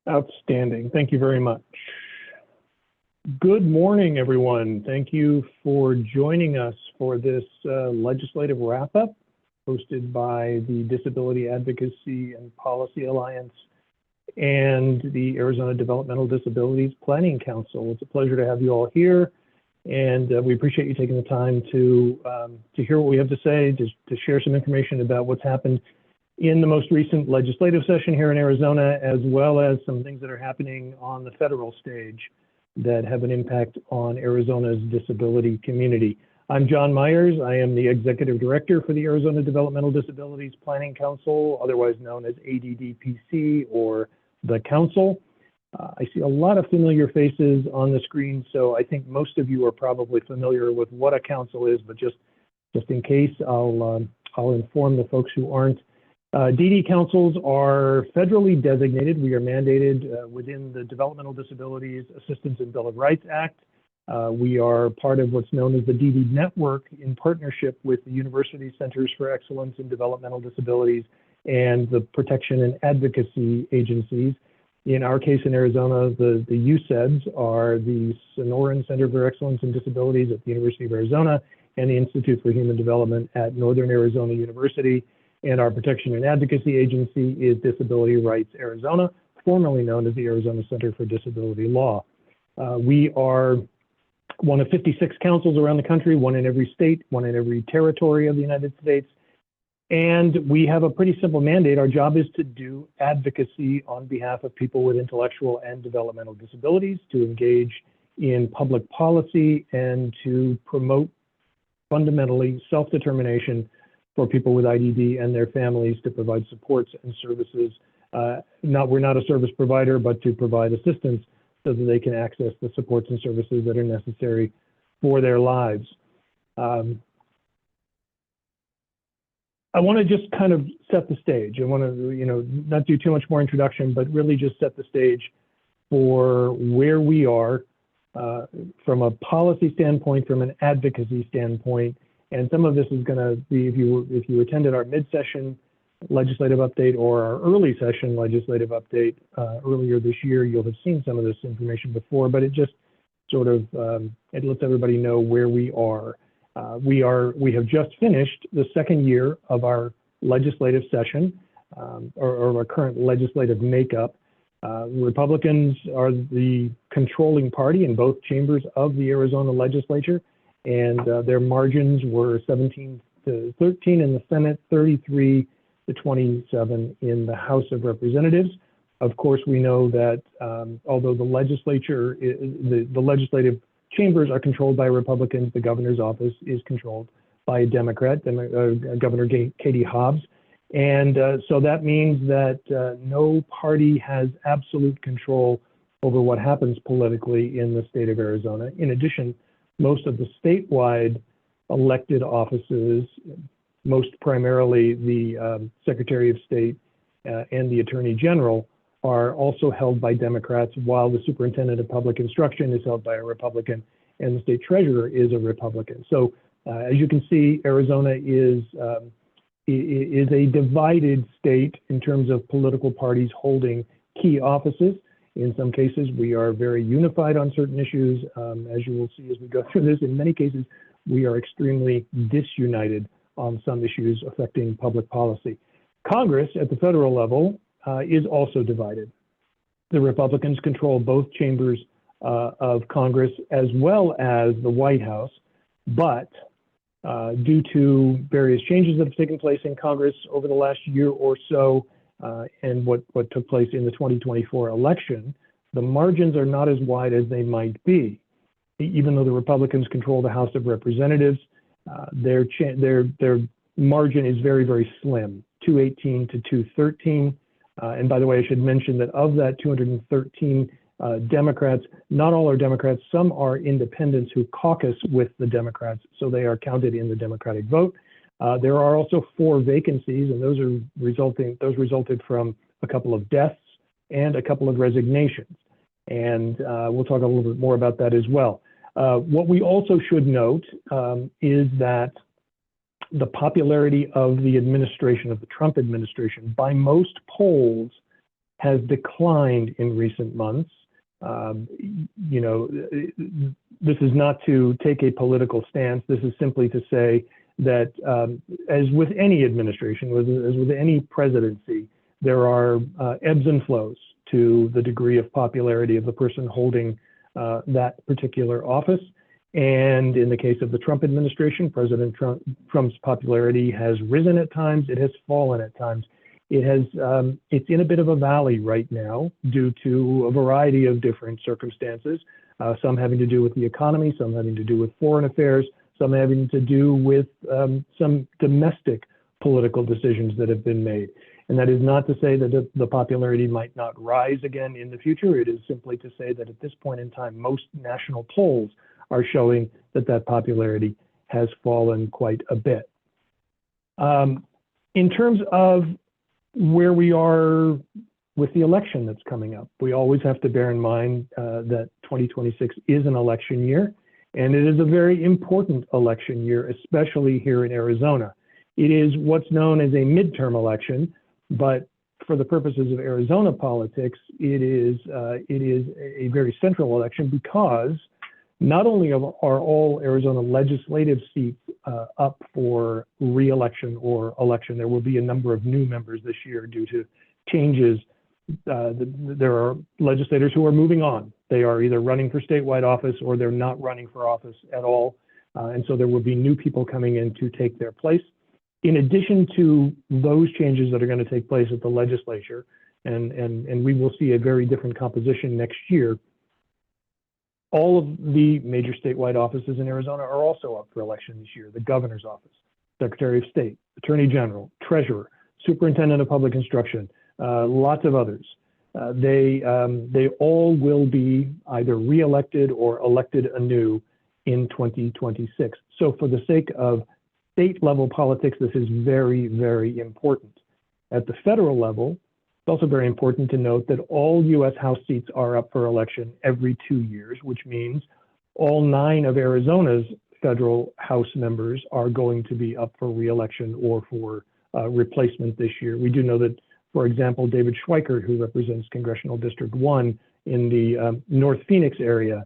Outstanding. Thank you very much. Good morning, everyone. Thank you for joining us for this legislative wrap-up hosted by the Disability Advocacy and Policy Alliance and the Arizona Developmental Disabilities Planning Council. It's a pleasure to have you all here, and we appreciate you taking the time to hear what we have to say, to share some information about what's happened in the most recent legislative session here in Arizona, as well as some things that are happening on the federal stage that have an impact on Arizona's disability community. I'm John Meyers. I am the Executive Director for the Arizona Developmental Disabilities Planning Council, otherwise known as ADDPC or the Council. I see a lot of familiar faces on the screen, so I think most of you are probably familiar with what a council is, but just in case, I'll inform the folks who aren't. DD councils are federally designated. We are mandated within the Developmental Disabilities Assistance and Bill of Rights Act. We are part of what's known as the DD Network in partnership with the University Centers for Excellence in Developmental Disabilities and the Protection and Advocacy agencies. In our case in Arizona, the UCEDs are the Sonoran Center for Excellence in Disabilities at the University of Arizona and the Institute for Human Development at Northern Arizona University. And our Protection and Advocacy agency is Disability Rights Arizona, formerly known as the Arizona Center for Disability Law. We are one of 56 councils around the country, one in every state, one in every territory of the United States. And we have a pretty simple mandate. Our job is to do advocacy on behalf of people with intellectual and developmental disabilities, to engage in public policy, and to promote fundamentally self-determination for people with IDD and their families, to provide supports and services. We're not a service provider, but to provide assistance so that they can access the supports and services that are necessary for their lives. I want to just kind of set the stage. I want to, not do too much more introduction, but really just set the stage for where we are from a policy standpoint, from an advocacy standpoint. And some of this is going to be, if you attended our mid-session legislative update or our early session legislative update earlier this year, you'll have seen some of this information before, but it just sort of, it lets everybody know where we are. We have just finished the second year of our legislative session, or our current legislative makeup. Republicans are the controlling party in both chambers of the Arizona legislature, and their margins were 17 to 13 in the Senate, 33 to 27 in the House of Representatives. Of course, we know that although the legislature, the legislative chambers are controlled by Republicans, the governor's office is controlled by a Democrat, Governor Katie Hobbs. And so that means that no party has absolute control over what happens politically in the state of Arizona. In addition, most of the statewide elected offices, most primarily the Secretary of State and the Attorney General, are also held by Democrats, while the Superintendent of Public Instruction is held by a Republican and the State Treasurer is a Republican. So as you can see, Arizona is a divided state in terms of political parties holding key offices. In some cases, we are very unified on certain issues. As you will see as we go through this, in many cases, we are extremely disunited on some issues affecting public policy. Congress at the federal level is also divided. The Republicans control both chambers of Congress as well as the White House, but due to various changes that have taken place in Congress over the last year or so, and what took place in the 2024 election, the margins are not as wide as they might be. Even though the Republicans control the House of Representatives, their margin is very, very slim, 218 to 213. And by the way, I should mention that of that 213 Democrats, not all are Democrats. Some are independents who caucus with the Democrats, so they are counted in the Democratic vote. There are also 4 vacancies, and those resulted from a couple of deaths and a couple of resignations. And we'll talk a little bit more about that as well. What we also should note is that the popularity of the administration, of the Trump administration, by most polls, has declined in recent months. This is not to take a political stance. This is simply to say that as with any administration, as with any presidency, there are ebbs and flows to the degree of popularity of the person holding that particular office. And in the case of the Trump administration, President Trump's popularity has risen at times. It has fallen at times. It's in a bit of a valley right now due to a variety of different circumstances, some having to do with the economy, some having to do with foreign affairs, some having to do with some domestic political decisions that have been made. And that is not to say that the popularity might not rise again in the future. It is simply to say that at this point in time, most national polls are showing that that popularity has fallen quite a bit. In terms of where we are with the election that's coming up, we always have to bear in mind that 2026 is an election year, and it is a very important election year, especially here in Arizona. It is what's known as a midterm election, but for the purposes of Arizona politics, it is a very central election because not only are all Arizona legislative seats up for re-election or election, there will be a number of new members this year due to changes. There are legislators who are moving on. They are either running for statewide office or they're not running for office at all. And so there will be new people coming in to take their place. In addition to those changes that are going to take place at the legislature, and we will see a very different composition next year, all of the major statewide offices in Arizona are also up for election this year. The governor's office, Secretary of State, Attorney General, Treasurer, Superintendent of Public Instruction, lots of others. They all will be either re-elected or elected anew in 2026. So for the sake of state level politics, this is very, very important. At the federal level, it's also very important to note that all U.S. House seats are up for election every 2 years, which means all 9 of Arizona's federal House members are going to be up for re-election or for replacement this year. We do know that, for example, David Schweikert, who represents Congressional District 1 in the North Phoenix area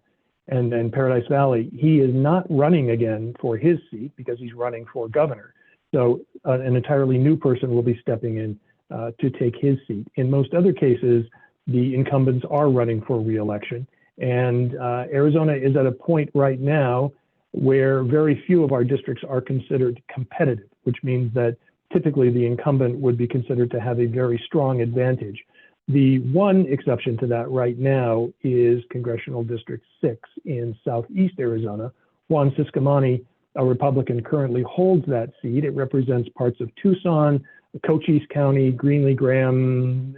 and Paradise Valley, he is not running again for his seat because he's running for governor. So an entirely new person will be stepping in to take his seat. In most other cases, the incumbents are running for re-election. And Arizona is at a point right now where very few of our districts are considered competitive, which means that typically the incumbent would be considered to have a very strong advantage. The one exception to that right now is Congressional District 6 in southeast Arizona. Juan Ciscomani, a Republican, currently holds that seat. It represents parts of Tucson, Cochise County, Greenlee-Graham,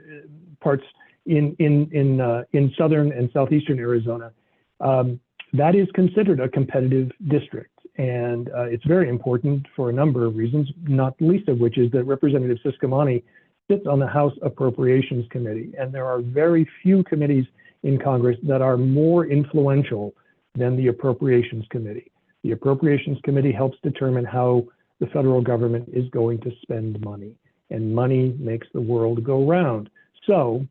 parts in southern and southeastern Arizona. That is considered a competitive district. And it's very important for a number of reasons, not the least of which is that Representative Ciscomani sits on the House Appropriations Committee. And there are very few committees in Congress that are more influential than the Appropriations Committee. The Appropriations Committee helps determine how the federal government is going to spend money. And money makes the world go round. So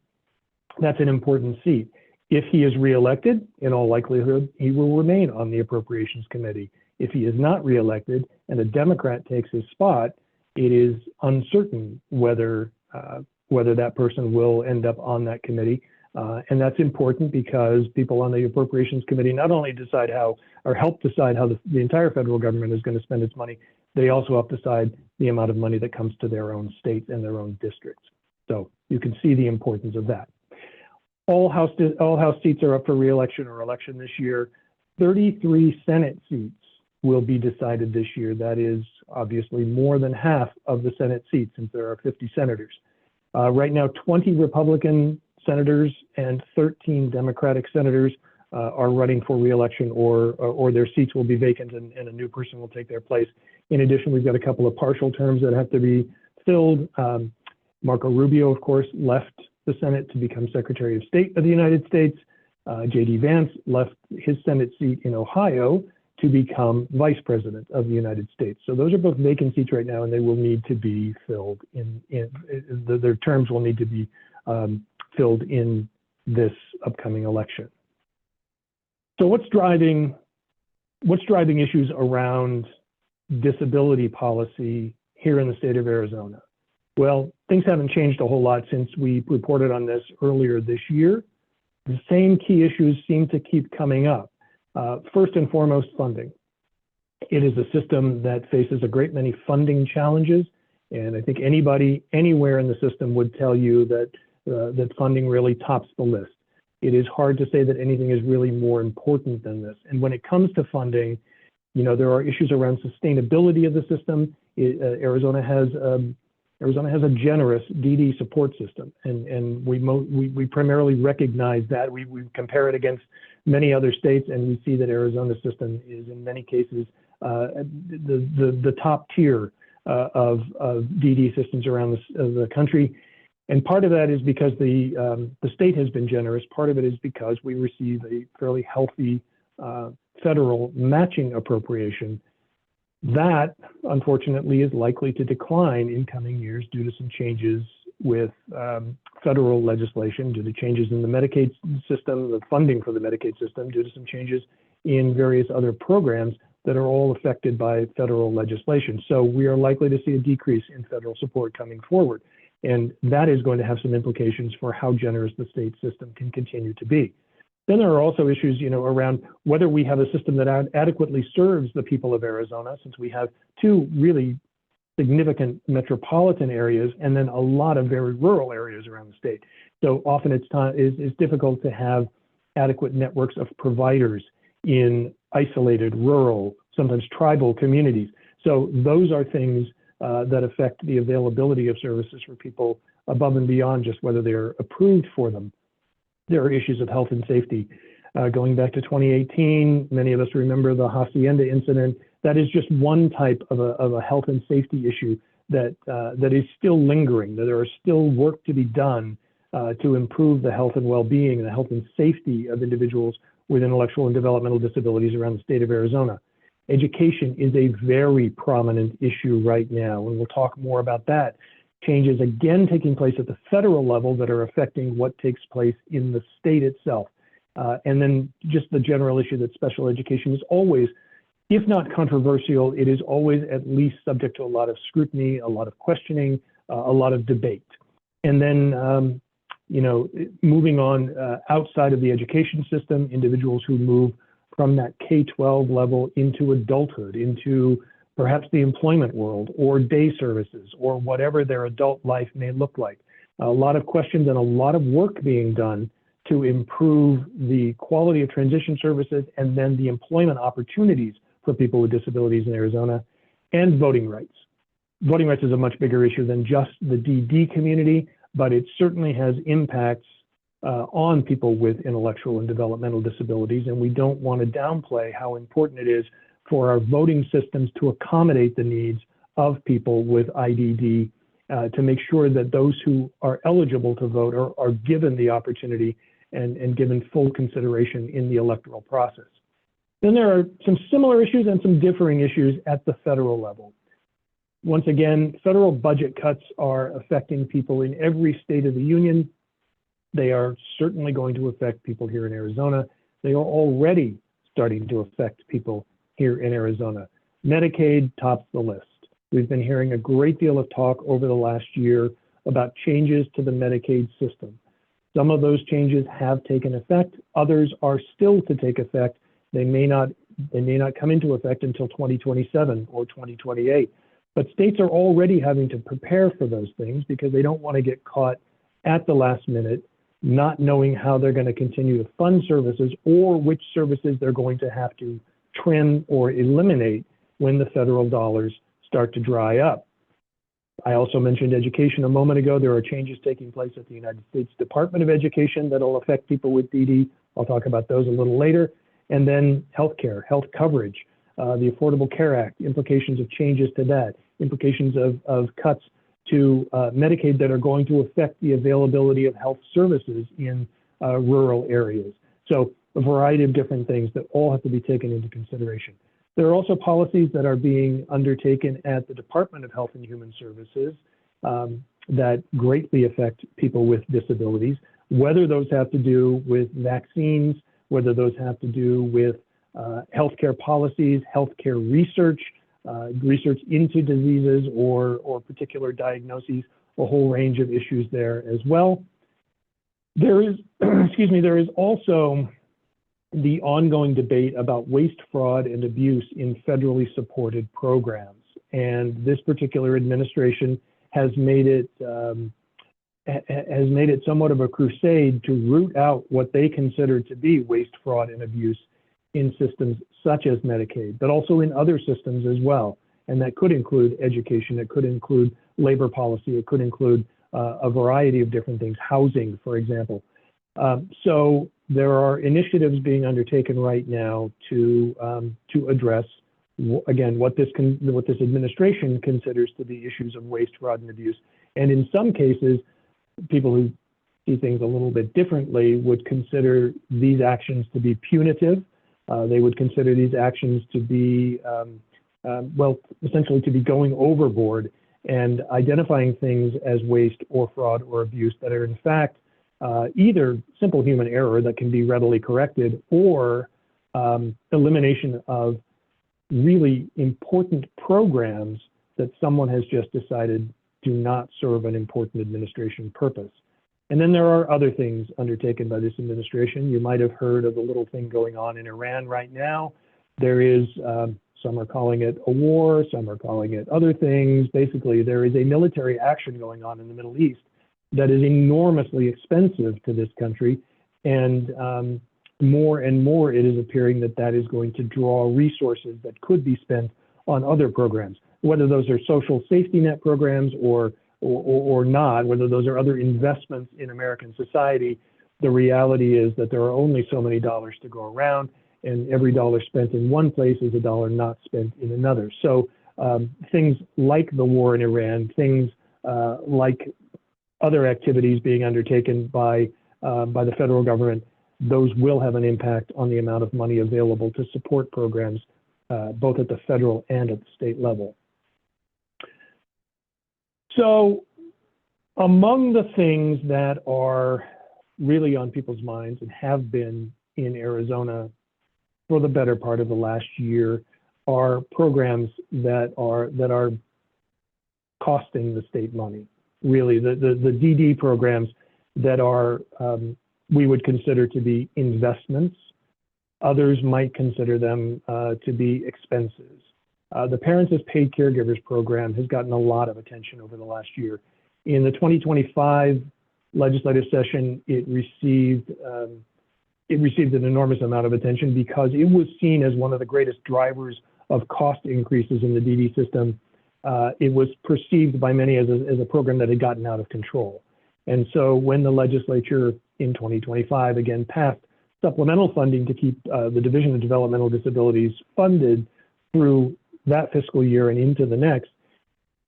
that's an important seat. If he is reelected, in all likelihood, he will remain on the Appropriations Committee. If he is not reelected and a Democrat takes his spot, it is uncertain whether that person will end up on that committee. And that's important because people on the Appropriations Committee not only decide how, or help decide how the entire federal government is going to spend its money, they also help decide the amount of money that comes to their own states and their own districts. So you can see the importance of that. All House seats are up for re-election or election this year. 33 Senate seats will be decided this year. That is obviously more than half of the Senate seats since there are 50 senators. Right now, 20 Republican senators and 13 Democratic senators are running for re-election or their seats will be vacant and a new person will take their place. In addition, we've got a couple of partial terms that have to be filled. Marco Rubio, of course, left the Senate to become Secretary of State of the United States. J.D. Vance left his Senate seat in Ohio to become Vice President of the United States. So those are both vacant seats right now, and they will need to be filled. Their terms will need to be filled in this upcoming election. So what's driving issues around disability policy here in the state of Arizona? Well, things haven't changed a whole lot since we reported on this earlier this year. The same key issues seem to keep coming up. First and foremost, funding. It is a system that faces a great many funding challenges, and I think anybody anywhere in the system would tell you that that funding really tops the list. It is hard to say that anything is really more important than this. And when it comes to funding, you know, there are issues around sustainability of the system. Arizona has a generous DD support system, and we primarily recognize that. We compare it against many other states, and we see that Arizona's system is in many cases the top tier of DD systems around the country. And part of that is because the state has been generous. Part of it is because we receive a fairly healthy federal matching appropriation. That, unfortunately, is likely to decline in coming years due to some changes with federal legislation, due to changes in the Medicaid system, the funding for the Medicaid system, due to some changes in various other programs that are all affected by federal legislation. So we are likely to see a decrease in federal support coming forward. And that is going to have some implications for how generous the state system can continue to be. Then there are also issues, you know, around whether we have a system that adequately serves the people of Arizona, since we have two really significant metropolitan areas and then a lot of very rural areas around the state. So often it's difficult to have adequate networks of providers in isolated, rural, sometimes tribal communities. So those are things that affect the availability of services for people above and beyond just whether they're approved for them. There are issues of health and safety. Going back to 2018, many of us remember the Hacienda incident. That is just one type of a health and safety issue that is still lingering, that there are still work to be done to improve the health and well-being and the health and safety of individuals with intellectual and developmental disabilities around the state of Arizona. Education is a very prominent issue right now, and we'll talk more about that. Changes again taking place at the federal level that are affecting what takes place in the state itself. And then just the general issue that special education is always, if not controversial, it is always at least subject to a lot of scrutiny, a lot of questioning, a lot of debate. And then, you know, moving on outside of the education system, individuals who move from that K-12 level into adulthood, into perhaps the employment world or day services or whatever their adult life may look like. A lot of questions and a lot of work being done to improve the quality of transition services and then the employment opportunities for people with disabilities in Arizona, and voting rights. Voting rights is a much bigger issue than just the DD community, but it certainly has impacts on people with intellectual and developmental disabilities, and we don't want to downplay how important it is for our voting systems to accommodate the needs of people with IDD, to make sure that those who are eligible to vote are given the opportunity and given full consideration in the electoral process. Then there are some similar issues and some differing issues at the federal level. Once again, federal budget cuts are affecting people in every state of the union. They are certainly going to affect people here in Arizona. They are already starting to affect people here in Arizona. Medicaid tops the list. We've been hearing a great deal of talk over the last year about changes to the Medicaid system. Some of those changes have taken effect. Others are still to take effect. They may not come into effect until 2027 or 2028. But states are already having to prepare for those things because they don't want to get caught at the last minute, not knowing how they're going to continue to fund services or which services they're going to have to trim or eliminate when the federal dollars start to dry up. I also mentioned education a moment ago. There are changes taking place at the United States Department of Education that will affect people with DD. I'll talk about those a little later. And then healthcare, health coverage, the Affordable Care Act, implications of changes to that, implications of cuts to Medicaid that are going to affect the availability of health services in rural areas. So a variety of different things that all have to be taken into consideration. There are also policies that are being undertaken at the Department of Health and Human Services. that greatly affect people with disabilities, whether those have to do with vaccines, whether those have to do with healthcare policies, healthcare research, research into diseases or particular diagnoses, a whole range of issues there as well. There is, excuse me, there is also the ongoing debate about waste, fraud, and abuse in federally supported programs. And this particular administration has made it somewhat of a crusade to root out what they consider to be waste, fraud, and abuse in systems such as Medicaid, but also in other systems as well. And that could include education, it could include labor policy, it could include a variety of different things, housing, for example. So there are initiatives being undertaken right now to address, again, what this administration considers to be issues of waste, fraud, and abuse. And in some cases, people who see things a little bit differently would consider these actions to be punitive. They would consider these actions to be, well, essentially to be going overboard and identifying things as waste or fraud or abuse that are in fact either simple human error that can be readily corrected or elimination of really important programs that someone has just decided do not serve an important administration purpose. And then there are other things undertaken by this administration. You might have heard of the little thing going on in Iran right now. There is, some are calling it a war, some are calling it other things. Basically, there is a military action going on in the Middle East that is enormously expensive to this country. And more and more it is appearing that that is going to draw resources that could be spent on other programs, whether those are social safety net programs or not, whether those are other investments in American society. The reality is that there are only so many dollars to go around, and every dollar spent in one place is a dollar not spent in another. So things like the war in Iran, things like other activities being undertaken by the federal government, those will have an impact on the amount of money available to support programs both at the federal and at the state level. So among the things that are really on people's minds and have been in Arizona for the better part of the last year are programs that are costing the state money. Really, the DD programs that are we would consider to be investments. Others might consider them to be expenses. The Parents as Paid Caregivers program has gotten a lot of attention over the last year. In the 2025 legislative session, it received an enormous amount of attention because it was seen as one of the greatest drivers of cost increases in the DD system. It was perceived by many as a program that had gotten out of control. And so when the legislature in 2025 again passed supplemental funding to keep the Division of Developmental Disabilities funded through that fiscal year and into the next,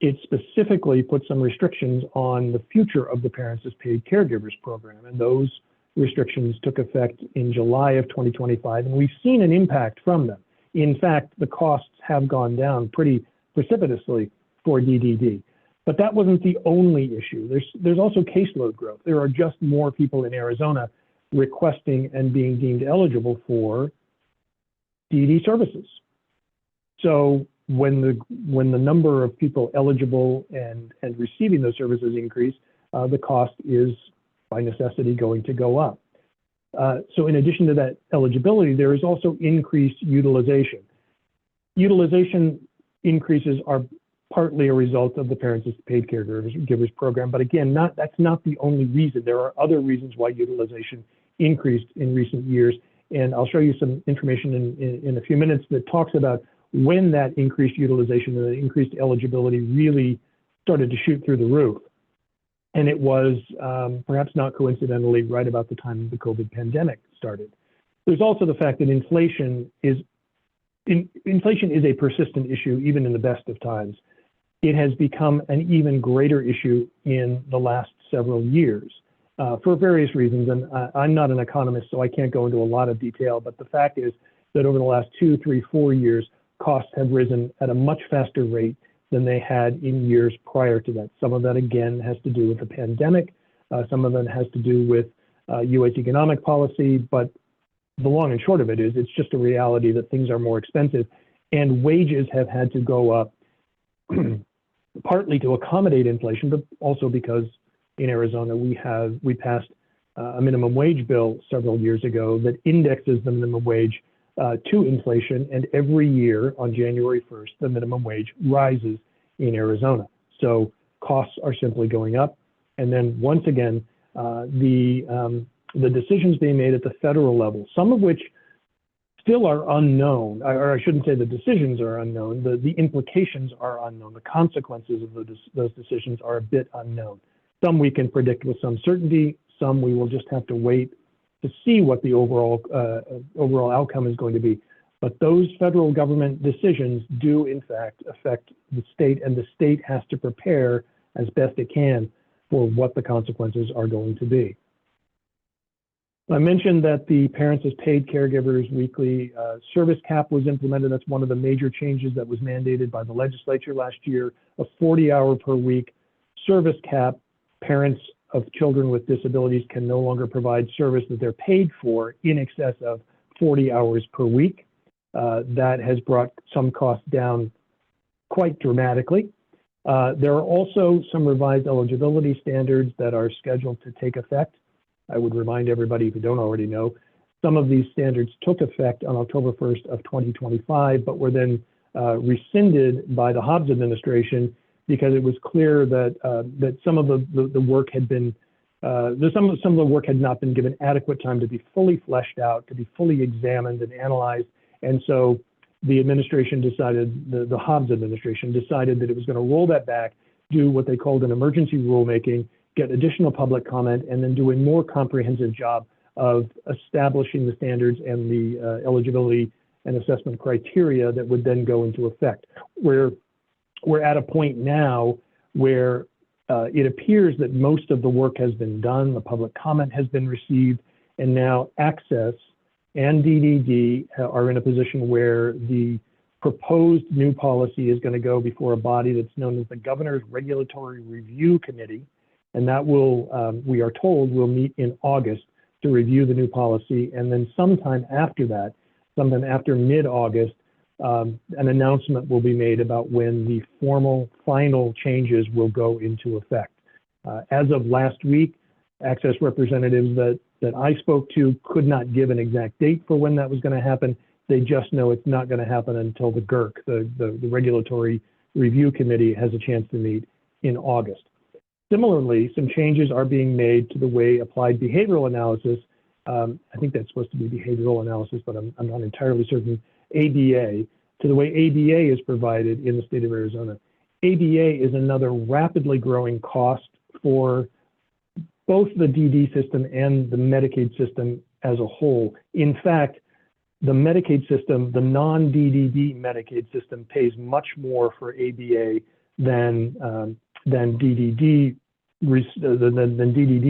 it specifically put some restrictions on the future of the Parents as Paid Caregivers program. And those restrictions took effect in July of 2025, and we've seen an impact from them. In fact, the costs have gone down pretty precipitously for DDD. But that wasn't the only issue. There's also caseload growth. There are just more people in Arizona requesting and being deemed eligible for DD services. So when the number of people eligible and receiving those services increase, the cost is by necessity going to go up. So in addition to that eligibility, there is also increased utilization. Utilization increases are partly a result of the Parents as Paid Caregivers program, but again, that's not the only reason. There are other reasons why utilization increased in recent years, and I'll show you some information in a few minutes that talks about when that increased utilization and the increased eligibility really started to shoot through the roof. And it was perhaps not coincidentally right about the time the COVID pandemic started. There's also the fact that inflation is a persistent issue even in the best of times. It has become an even greater issue in the last several years for various reasons. And I'm not an economist, so I can't go into a lot of detail, but the fact is that over the last 2, 3, 4 years, costs have risen at a much faster rate than they had in years prior to that. Some of that, again, has to do with the pandemic. Some of it has to do with U.S. economic policy, but the long and short of it is it's just a reality that things are more expensive, and wages have had to go up partly to accommodate inflation, but also because in Arizona we passed a minimum wage bill several years ago that indexes the minimum wage to inflation, and every year on January 1st, the minimum wage rises in Arizona. So costs are simply going up. And then once again, the decisions being made at the federal level, some of which still are unknown, or I shouldn't say the decisions are unknown, the implications are unknown. The consequences of those decisions are a bit unknown. Some we can predict with some certainty, some we will just have to wait to see what the overall outcome is going to be. But those federal government decisions do in fact affect the state, and the state has to prepare as best it can for what the consequences are going to be. I mentioned that the Parents as Paid Caregivers weekly service cap was implemented. That's one of the major changes that was mandated by the legislature last year, a 40-hour per week service cap. Parents of children with disabilities can no longer provide service that they're paid for in excess of 40 hours per week. That has brought some costs down quite dramatically. There are also some revised eligibility standards that are scheduled to take effect. I would remind everybody, if you don't already know, some of these standards took effect on October 1st of 2025, but were then rescinded by the Hobbs administration because it was clear that that some of the work had been some of the work had not been given adequate time to be fully fleshed out, to be fully examined and analyzed, and so the administration decided, the Hobbs administration decided that it was going to roll that back, do what they called an emergency rulemaking, get additional public comment, and then do a more comprehensive job of establishing the standards and the eligibility and assessment criteria that would then go into effect. We're at a point now where it appears that most of the work has been done, the public comment has been received, and now Access and DDD are in a position where the proposed new policy is going to go before a body that's known as the Governor's Regulatory Review Committee, and that will, we are told, will meet in August to review the new policy, and then sometime after that, sometime after mid-August, an announcement will be made about when the formal final changes will go into effect. As of last week, Access representatives that I spoke to could not give an exact date for when that was going to happen. They just know it's not going to happen until the GERC, the Regulatory Review Committee, has a chance to meet in August. Similarly, some changes are being made to the way applied behavioral analysis, I think that's supposed to be behavioral analysis, but I'm not entirely certain, ABA, to the way ABA is provided in the state of Arizona. ABA is another rapidly growing cost for both the DD system and the Medicaid system as a whole. In fact, the Medicaid system, the non-DDD Medicaid system, pays much more for ABA than DDD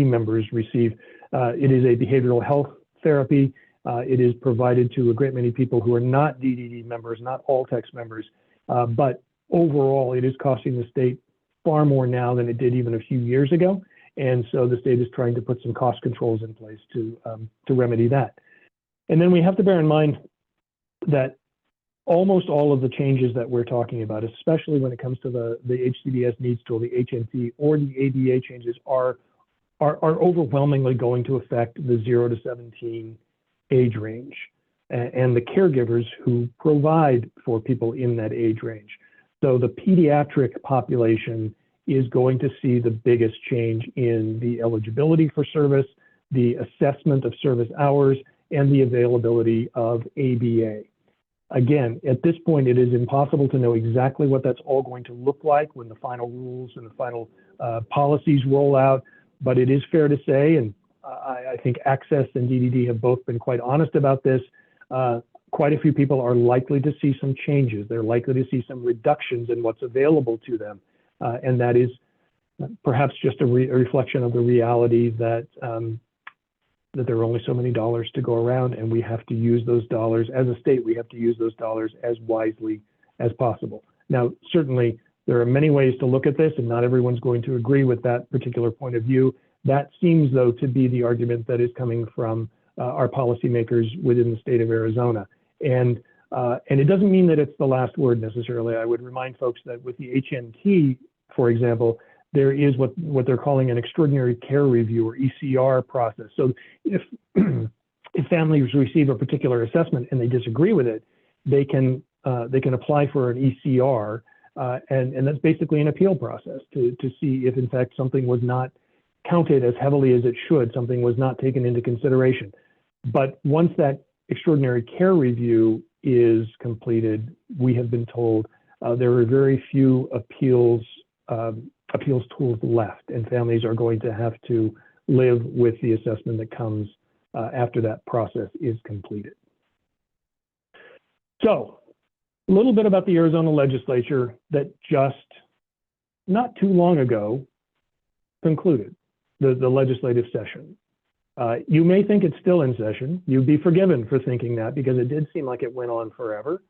members receive. It is a behavioral health therapy. It is provided to a great many people who are not DDD members, not all tax members, but overall it is costing the state far more now than it did even a few years ago. And so the state is trying to put some cost controls in place to remedy that. And then we have to bear in mind that almost all of the changes that we're talking about, especially when it comes to the HCBS needs tool, the HNT, or the ABA changes, are overwhelmingly going to affect the 0 to 17 age range and the caregivers who provide for people in that age range. So the pediatric population is going to see the biggest change in the eligibility for service, the assessment of service hours, and the availability of ABA. Again, at this point, it is impossible to know exactly what that's all going to look like when the final rules and the final policies roll out, but it is fair to say, and I think Access and DDD have both been quite honest about this, quite a few people are likely to see some changes. They're likely to see some reductions in what's available to them. And that is perhaps just a reflection of the reality that that there are only so many dollars to go around, and we have to use those dollars, as a state, we have to use those dollars as wisely as possible. Now, certainly There are many ways to look at this, and not everyone's going to agree with that particular point of view. That seems, though, to be the argument that is coming from our policymakers within the state of Arizona. And it doesn't mean that it's the last word necessarily. I would remind folks that with the HNT, for example, there is what they're calling an extraordinary care review, or ECR process. So if if families receive a particular assessment and they disagree with it, they can apply for an ECR, and that's basically an appeal process to see if in fact something was not counted as heavily as it should, something was not taken into consideration. But once that extraordinary care review is completed, we have been told there are very few appeals tools left, and families are going to have to live with the assessment that comes after that process is completed. So, a little bit about the Arizona legislature that just not too long ago concluded the legislative session. You may think it's still in session. You'd be forgiven for thinking that, because it did seem like it went on forever.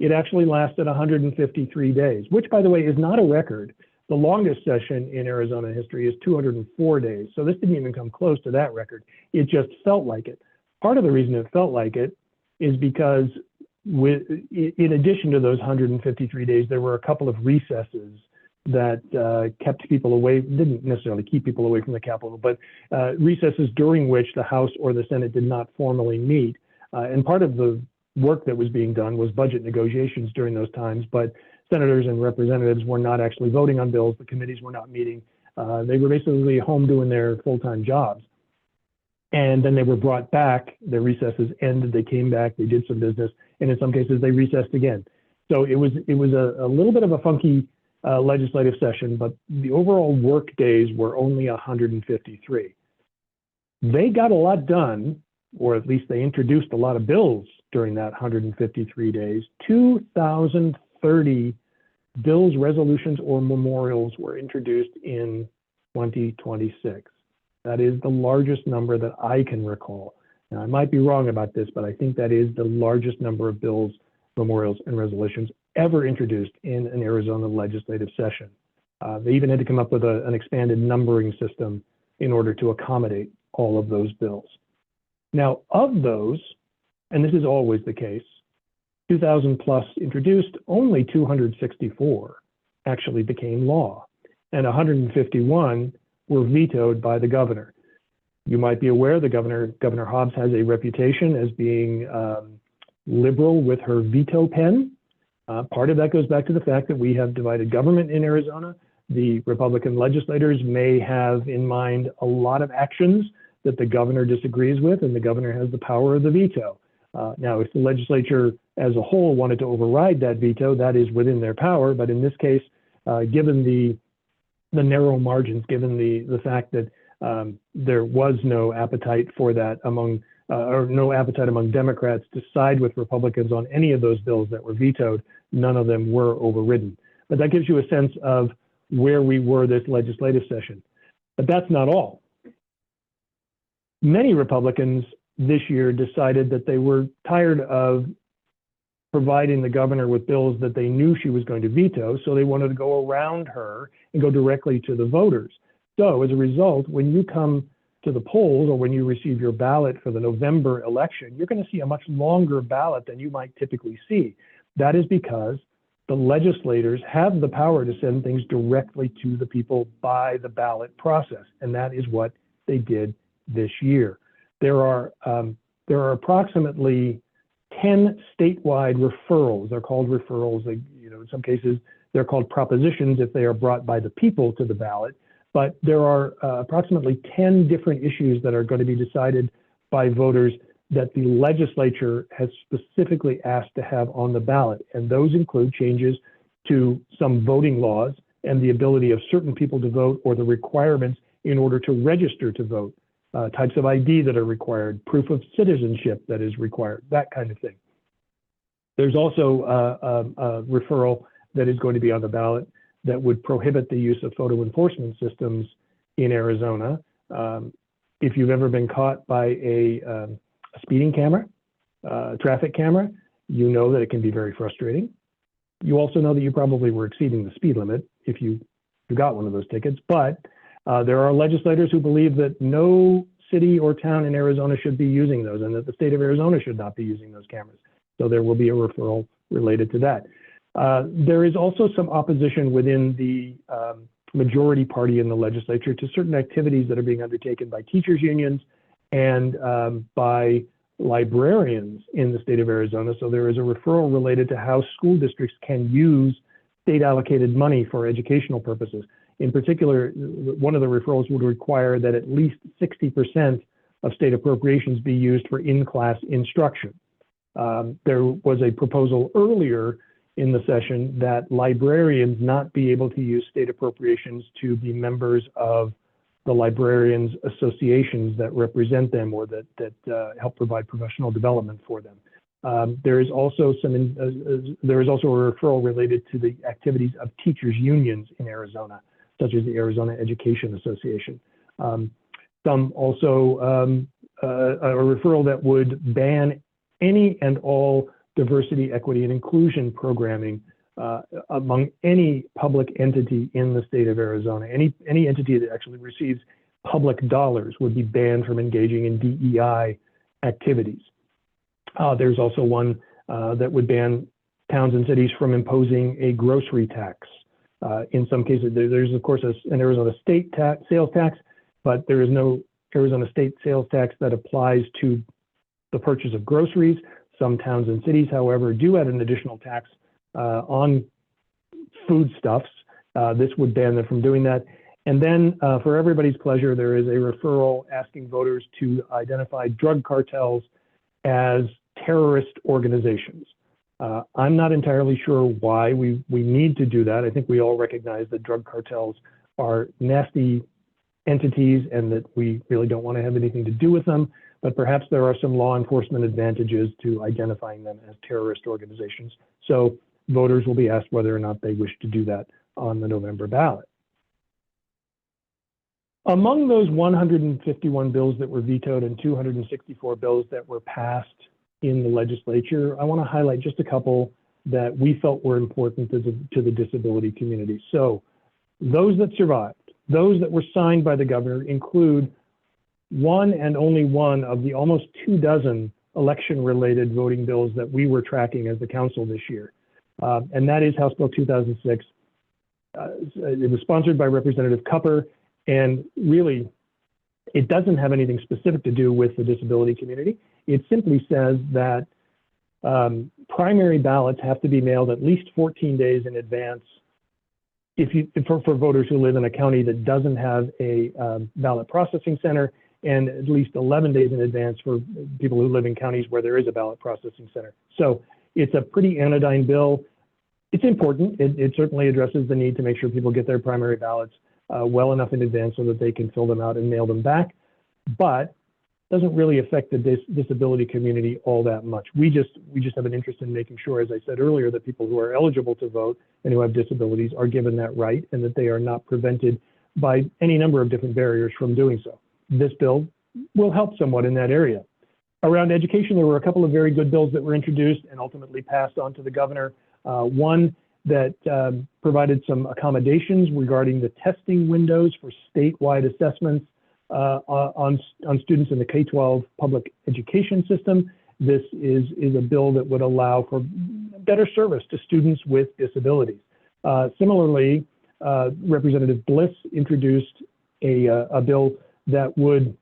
It actually lasted 153 days, which, by the way, is not a record. The longest session in Arizona history is 204 days. So this didn't even come close to that record. It just felt like it. Part of the reason it felt like it is because in addition to those 153 days, there were a couple of recesses that kept people away, didn't necessarily keep people away from the Capitol, but recesses during which the House or the Senate did not formally meet. And part of the work that was being done was budget negotiations during those times, but senators and representatives were not actually voting on bills. The committees were not meeting. They were basically home doing their full-time jobs. And then they were brought back. Their recesses ended. They came back. They did some business, and in some cases they recessed again. So it was a little bit of a funky legislative session, but the overall work days were only 153. They got a lot done, or at least they introduced a lot of bills during that 153 days. 2,030 bills, resolutions, or memorials were introduced in 2026. That is the largest number that I can recall. Now, I might be wrong about this, but I think that is the largest number of bills, memorials, and resolutions ever introduced in an Arizona legislative session. They even had to come up with an expanded numbering system in order to accommodate all of those bills. Now, of those, and this is always the case, 2,000 plus introduced, only 264 actually became law, and 151 were vetoed by the governor. You might be aware the Governor Hobbs has a reputation as being liberal with her veto pen. Part of that goes back to the fact that we have divided government in Arizona. The Republican legislators may have in mind a lot of actions that the governor disagrees with, and the governor has the power of the veto. Now, if the legislature as a whole wanted to override that veto, that is within their power. But in this case, given the narrow margins, given the fact that there was no appetite for that or no appetite among Democrats to side with Republicans on any of those bills that were vetoed, none of them were overridden. But that gives you a sense of where we were this legislative session. But that's not all. Many Republicans this year decided that they were tired of providing the governor with bills that they knew she was going to veto, so they wanted to go around her and go directly to the voters. So as a result, when you come to the polls or when you receive your ballot for the November election, you're going to see a much longer ballot than you might typically see. That is because the legislators have the power to send things directly to the people by the ballot process, and that is what they did this year. There are approximately 10 statewide referrals. They're called referrals. In some cases, they're called propositions if they are brought by the people to the ballot. But there are approximately 10 different issues that are going to be decided by voters that the legislature has specifically asked to have on the ballot. And those include changes to some voting laws and the ability of certain people to vote, or the requirements in order to register to vote, types of ID that are required, proof of citizenship that is required, that kind of thing. There's also a referral that is going to be on the ballot that would prohibit the use of photo enforcement systems in Arizona. If you've ever been caught by a speeding camera, traffic camera, you know that it can be very frustrating. You also know that you probably were exceeding the speed limit if you got one of those tickets, but there are legislators who believe that no city or town in Arizona should be using those, and that the state of Arizona should not be using those cameras. So there will be a referral related to that. There is also some opposition within the majority party in the legislature to certain activities that are being undertaken by teachers unions and by librarians in the state of Arizona. So there is a referral related to how school districts can use state allocated money for educational purposes. In particular, one of the referrals would require that at least 60% of state appropriations be used for in-class instruction. There was a proposal earlier in the session that librarians not be able to use state appropriations to be members of the librarians associations that represent them or that help provide professional development for them. There is also a referral related to the activities of teachers unions in Arizona, such as the Arizona Education Association. Some also a referral that would ban any and all diversity, equity, and inclusion programming among any public entity in the state of Arizona. Any entity that actually receives public dollars would be banned from engaging in DEI activities. There's also one that would ban towns and cities from imposing a grocery tax. In some cases, there's of course an Arizona state sales tax, but there is no Arizona state sales tax that applies to the purchase of groceries. Some towns and cities, however, do add an additional tax on foodstuffs. This would ban them from doing that. And then for everybody's pleasure, there is a referral asking voters to identify drug cartels as terrorist organizations. I'm not entirely sure why we need to do that. I think we all recognize that drug cartels are nasty entities and that we really don't want to have anything to do with them, but perhaps there are some law enforcement advantages to identifying them as terrorist organizations. So voters will be asked whether or not they wish to do that on the November ballot. Among those 151 bills that were vetoed and 264 bills that were passed in the legislature, I want to highlight just a couple that we felt were important to the disability community. So those that survived, those that were signed by the governor include one and only one of the almost 24 election-related voting bills that we were tracking as the council this year. And that is House Bill 2006. It was sponsored by Representative Cupper, and really, it doesn't have anything specific to do with the disability community. It simply says that primary ballots have to be mailed at least 14 days in advance for voters who live in a county that doesn't have a ballot processing center, and at least 11 days in advance for people who live in counties where there is a ballot processing center. So it's a pretty anodyne bill. It's important. It certainly addresses the need to make sure people get their primary ballots well enough in advance so that they can fill them out and mail them back, but doesn't really affect the disability community all that much. We just have an interest in making sure, as I said earlier, that people who are eligible to vote and who have disabilities are given that right and that they are not prevented by any number of different barriers from doing so. This bill will help somewhat in that area. Around education, there were a couple of very good bills that were introduced and ultimately passed on to the governor. One that provided some accommodations regarding the testing windows for statewide assessments on students in the K-12 public education system. This is a bill that would allow for better service to students with disabilities. Similarly, Representative Bliss introduced a bill that would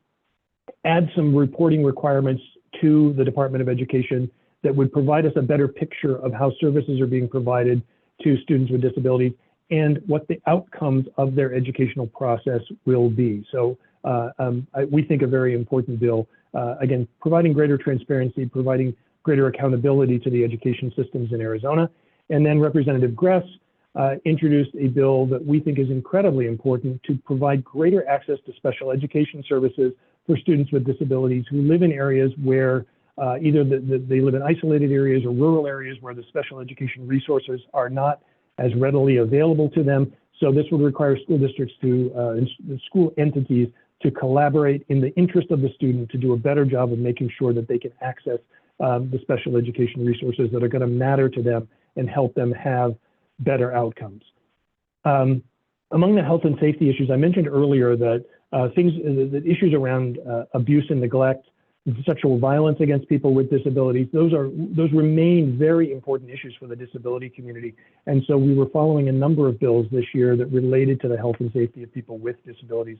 add some reporting requirements to the Department of Education that would provide us a better picture of how services are being provided to students with disabilities and what the outcomes of their educational process will be. So we think a very important bill, again, providing greater transparency, providing greater accountability to the education systems in Arizona. And then Representative Gress introduced a bill that we think is incredibly important to provide greater access to special education services for students with disabilities who live in areas where either they live in isolated areas or rural areas where the special education resources are not as readily available to them. So this would require school districts and school entities to collaborate in the interest of the student to do a better job of making sure that they can access the special education resources that are going to matter to them and help them have better outcomes. Among the health and safety issues, I mentioned earlier that the issues around abuse and neglect, sexual violence against people with disabilities, those remain very important issues for the disability community. And so we were following a number of bills this year that related to the health and safety of people with disabilities.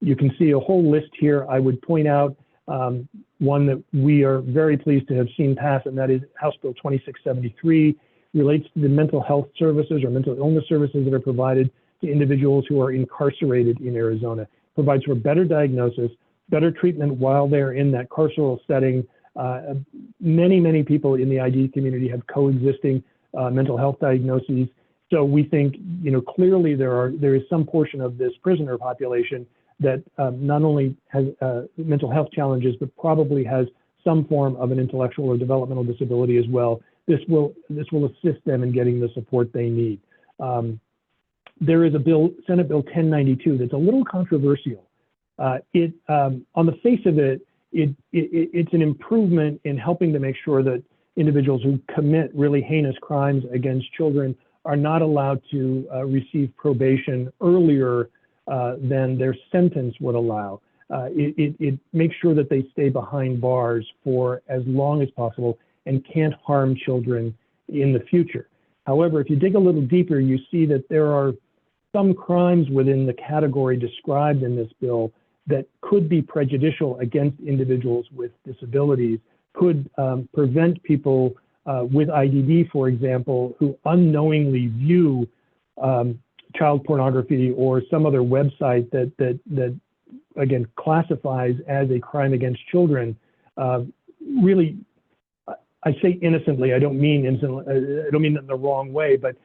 You can see a whole list here. I would point out one that we are very pleased to have seen pass, and that is House Bill 2673, relates to the mental health services or mental illness services that are provided to individuals who are incarcerated in Arizona. Provides for better diagnosis, better treatment while they're in that carceral setting. Many people in the ID community have coexisting mental health diagnoses. So we think, clearly there is some portion of this prisoner population that not only has mental health challenges, but probably has some form of an intellectual or developmental disability as well. This will assist them in getting the support they need. There is a bill, Senate Bill 1092, that's a little controversial. On the face of it, it's an improvement in helping to make sure that individuals who commit really heinous crimes against children are not allowed to receive probation earlier than their sentence would allow. It makes sure that they stay behind bars for as long as possible and can't harm children in the future. However, if you dig a little deeper, you see that there are some crimes within the category described in this bill that could be prejudicial against individuals with disabilities, could prevent people with IDD, for example, who unknowingly view child pornography or some other website that again classifies as a crime against children. Really, I say innocently. I don't mean innocently. I don't mean that in the wrong way, but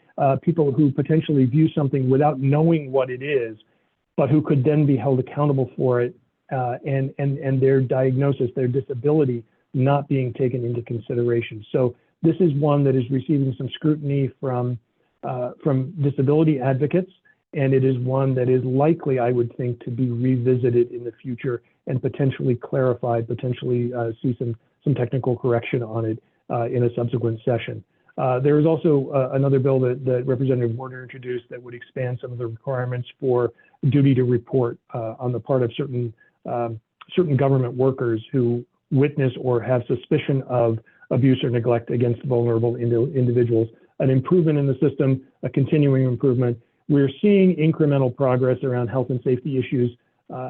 people who potentially view something without knowing what it is, but who could then be held accountable for it, and their diagnosis, their disability, not being taken into consideration. So this is one that is receiving some scrutiny from disability advocates, and it is one that is likely, I would think, to be revisited in the future and potentially clarified, potentially see some technical correction on it in a subsequent session. There is also another bill that Representative Warner introduced that would expand some of the requirements for duty to report on the part of certain government workers who witness or have suspicion of abuse or neglect against vulnerable individuals. An improvement in the system, a continuing improvement. We're seeing incremental progress around health and safety issues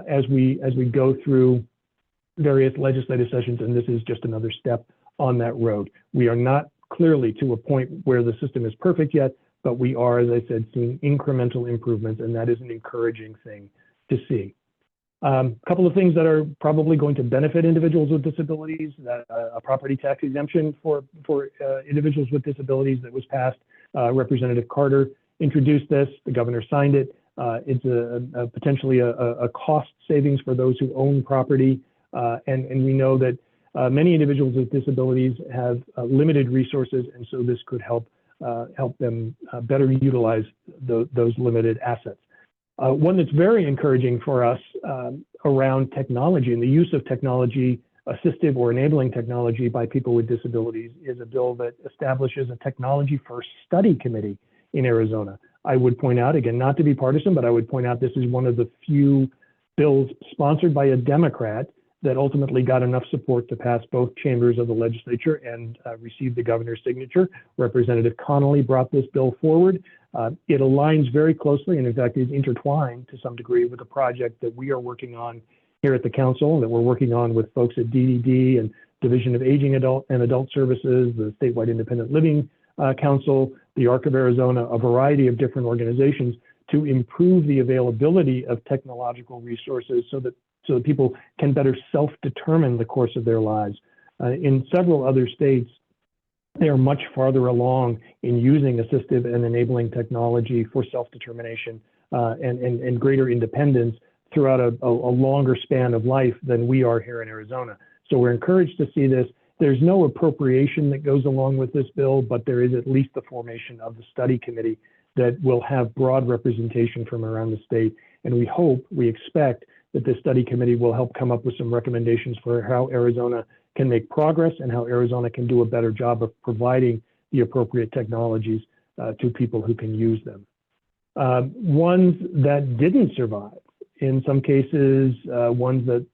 as we go through various legislative sessions, and this is just another step on that road. We are not clearly to a point where the system is perfect yet, but we are, as I said, seeing incremental improvements, and that is an encouraging thing to see. A couple of things that are probably going to benefit individuals with disabilities, a property tax exemption for individuals with disabilities that was passed. Representative Carter introduced this, the governor signed it. It's potentially a cost savings for those who own property. And we know that many individuals with disabilities have limited resources, and so this could help them better utilize those limited assets. One that's very encouraging for us around technology and the use of technology, assistive or enabling technology by people with disabilities, is a bill that establishes a technology-first study committee in Arizona. I would point out, again, not to be partisan, but I would point out this is one of the few bills sponsored by a Democrat that ultimately got enough support to pass both chambers of the legislature and receive the governor's signature. Representative Connolly brought this bill forward. It aligns very closely, and in fact is intertwined to some degree with a project that we are working on here at the council, that we're working on with folks at DDD and Division of Aging and Adult Services, the Statewide Independent Living Council, the Arc of Arizona, a variety of different organizations to improve the availability of technological resources so that people can better self-determine the course of their lives. In several other states, they are much farther along in using assistive and enabling technology for self-determination and greater independence throughout a longer span of life than we are here in Arizona. So we're encouraged to see this. There's no appropriation that goes along with this bill, but there is at least the formation of the study committee that will have broad representation from around the state. And we expect that this study committee will help come up with some recommendations for how Arizona can make progress and how Arizona can do a better job of providing the appropriate technologies to people who can use them. Ones that didn't survive, in some cases, ones that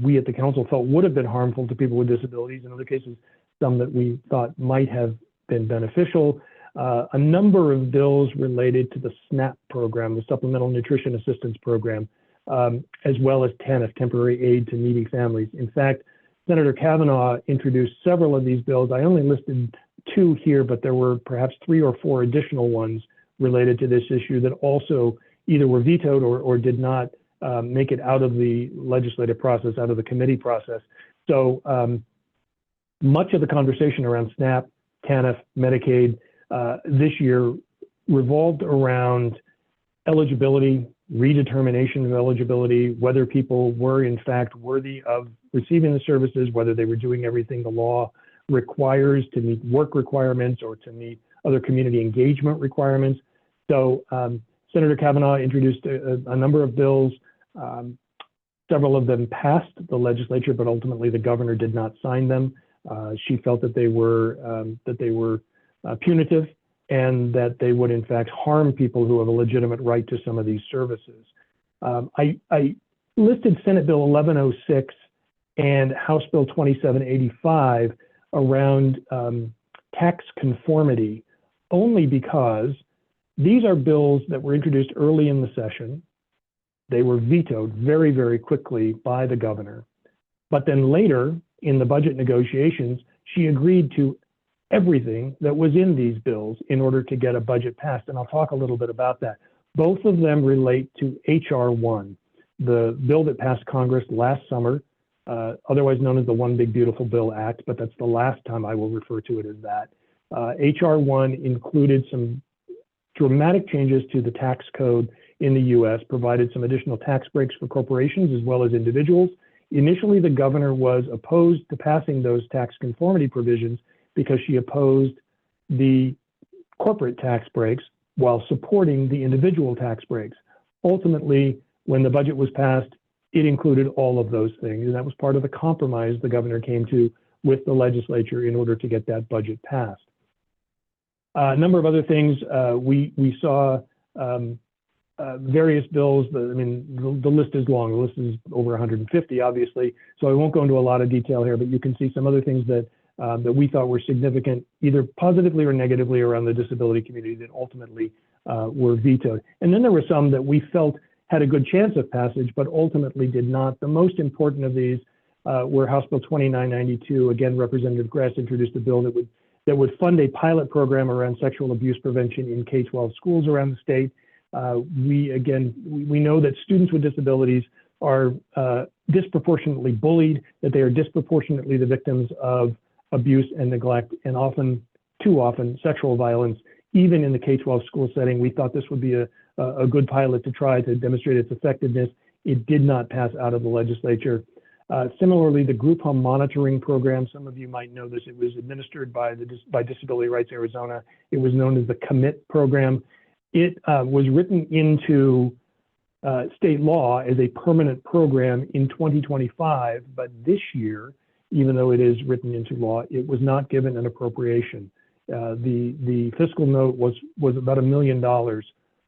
we at the council felt would have been harmful to people with disabilities, in other cases, some that we thought might have been beneficial. A number of bills related to the SNAP program, the Supplemental Nutrition Assistance Program, as well as TANF, Temporary Aid to Needy Families. In fact, Senator Kavanaugh introduced several of these bills. I only listed 2 here, but there were perhaps 3 or 4 additional ones related to this issue that also either were vetoed or did not make it out of the legislative process, out of the committee process. So much of the conversation around SNAP, TANF, Medicaid this year revolved around eligibility, redetermination of eligibility, whether people were in fact worthy of receiving the services, whether they were doing everything the law requires to meet work requirements or to meet other community engagement requirements. So Senator Kavanaugh introduced a number of bills. Several of them passed the legislature, but ultimately the governor did not sign them. She felt that they were punitive and that they would in fact harm people who have a legitimate right to some of these services. I listed Senate Bill 1106 and House Bill 2785 around tax conformity only because these are bills that were introduced early in the session. They were vetoed very, very quickly by the governor. But then later in the budget negotiations, she agreed to everything that was in these bills in order to get a budget passed. And I'll talk a little bit about that. Both of them relate to H.R. 1, the bill that passed Congress last summer, otherwise known as the One Big Beautiful Bill Act, but that's the last time I will refer to it as that. H.R. 1 included some dramatic changes to the tax code in the U.S., provided some additional tax breaks for corporations as well as individuals. Initially, the governor was opposed to passing those tax conformity provisions because she opposed the corporate tax breaks while supporting the individual tax breaks. Ultimately, when the budget was passed, it included all of those things, and that was part of the compromise the governor came to with the legislature in order to get that budget passed. A number of other things, we saw various bills. The list is long. The list is over 150, obviously. So I won't go into a lot of detail here, but you can see some other things that we thought were significant, either positively or negatively, around the disability community that ultimately were vetoed. And then there were some that we felt had a good chance of passage, but ultimately did not. The most important of these were House Bill 2992. Again, Representative Grass introduced a bill that would fund a pilot program around sexual abuse prevention in K-12 schools around the state. We know that students with disabilities are disproportionately bullied, that they are disproportionately the victims of abuse and neglect, and often, too often, sexual violence, even in the K-12 school setting. We thought this would be a good pilot to try to demonstrate its effectiveness. It did not pass out of the legislature. Similarly, the group home monitoring program, some of you might know this, it was administered by Disability Rights Arizona. It was known as the COMMIT program. It was written into state law as a permanent program in 2025, but this year, even though it is written into law, it was not given an appropriation. The fiscal note was about $1 million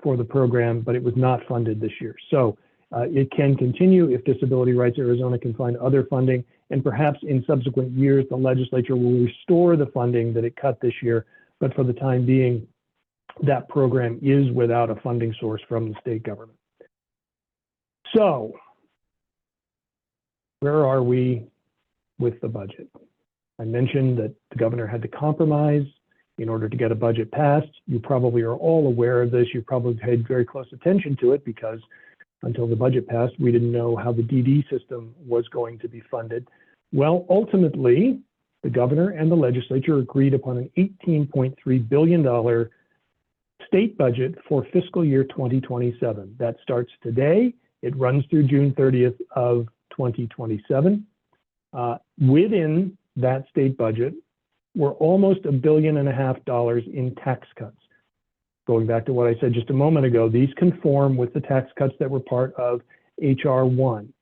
for the program, but it was not funded this year. So it can continue if Disability Rights Arizona can find other funding, and perhaps in subsequent years, the legislature will restore the funding that it cut this year. But for the time being, that program is without a funding source from the state government. So where are we with the budget? I mentioned that the governor had to compromise in order to get a budget passed. You probably are all aware of this. You probably paid very close attention to it because until the budget passed, we didn't know how the DD system was going to be funded. Well, ultimately, the governor and the legislature agreed upon an $18.3 billion state budget for fiscal year 2027. That starts today. It runs through June 30th of 2027. Within that state budget were almost $1.5 billion in tax cuts. Going back to what I said just a moment ago, these conform with the tax cuts that were part of H.R. 1.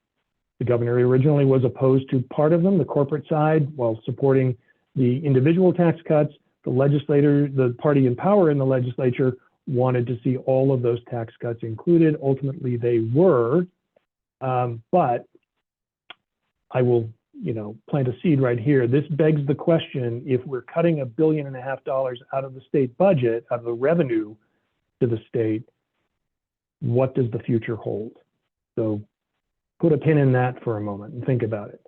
The governor originally was opposed to part of them, the corporate side, while supporting the individual tax cuts. The party in power in the legislature wanted to see all of those tax cuts included. Ultimately, they were, but I will, plant a seed right here. This begs the question: if we're cutting $1.5 billion out of the state budget, out of the revenue to the state, what does the future hold? So put a pin in that for a moment and think about it.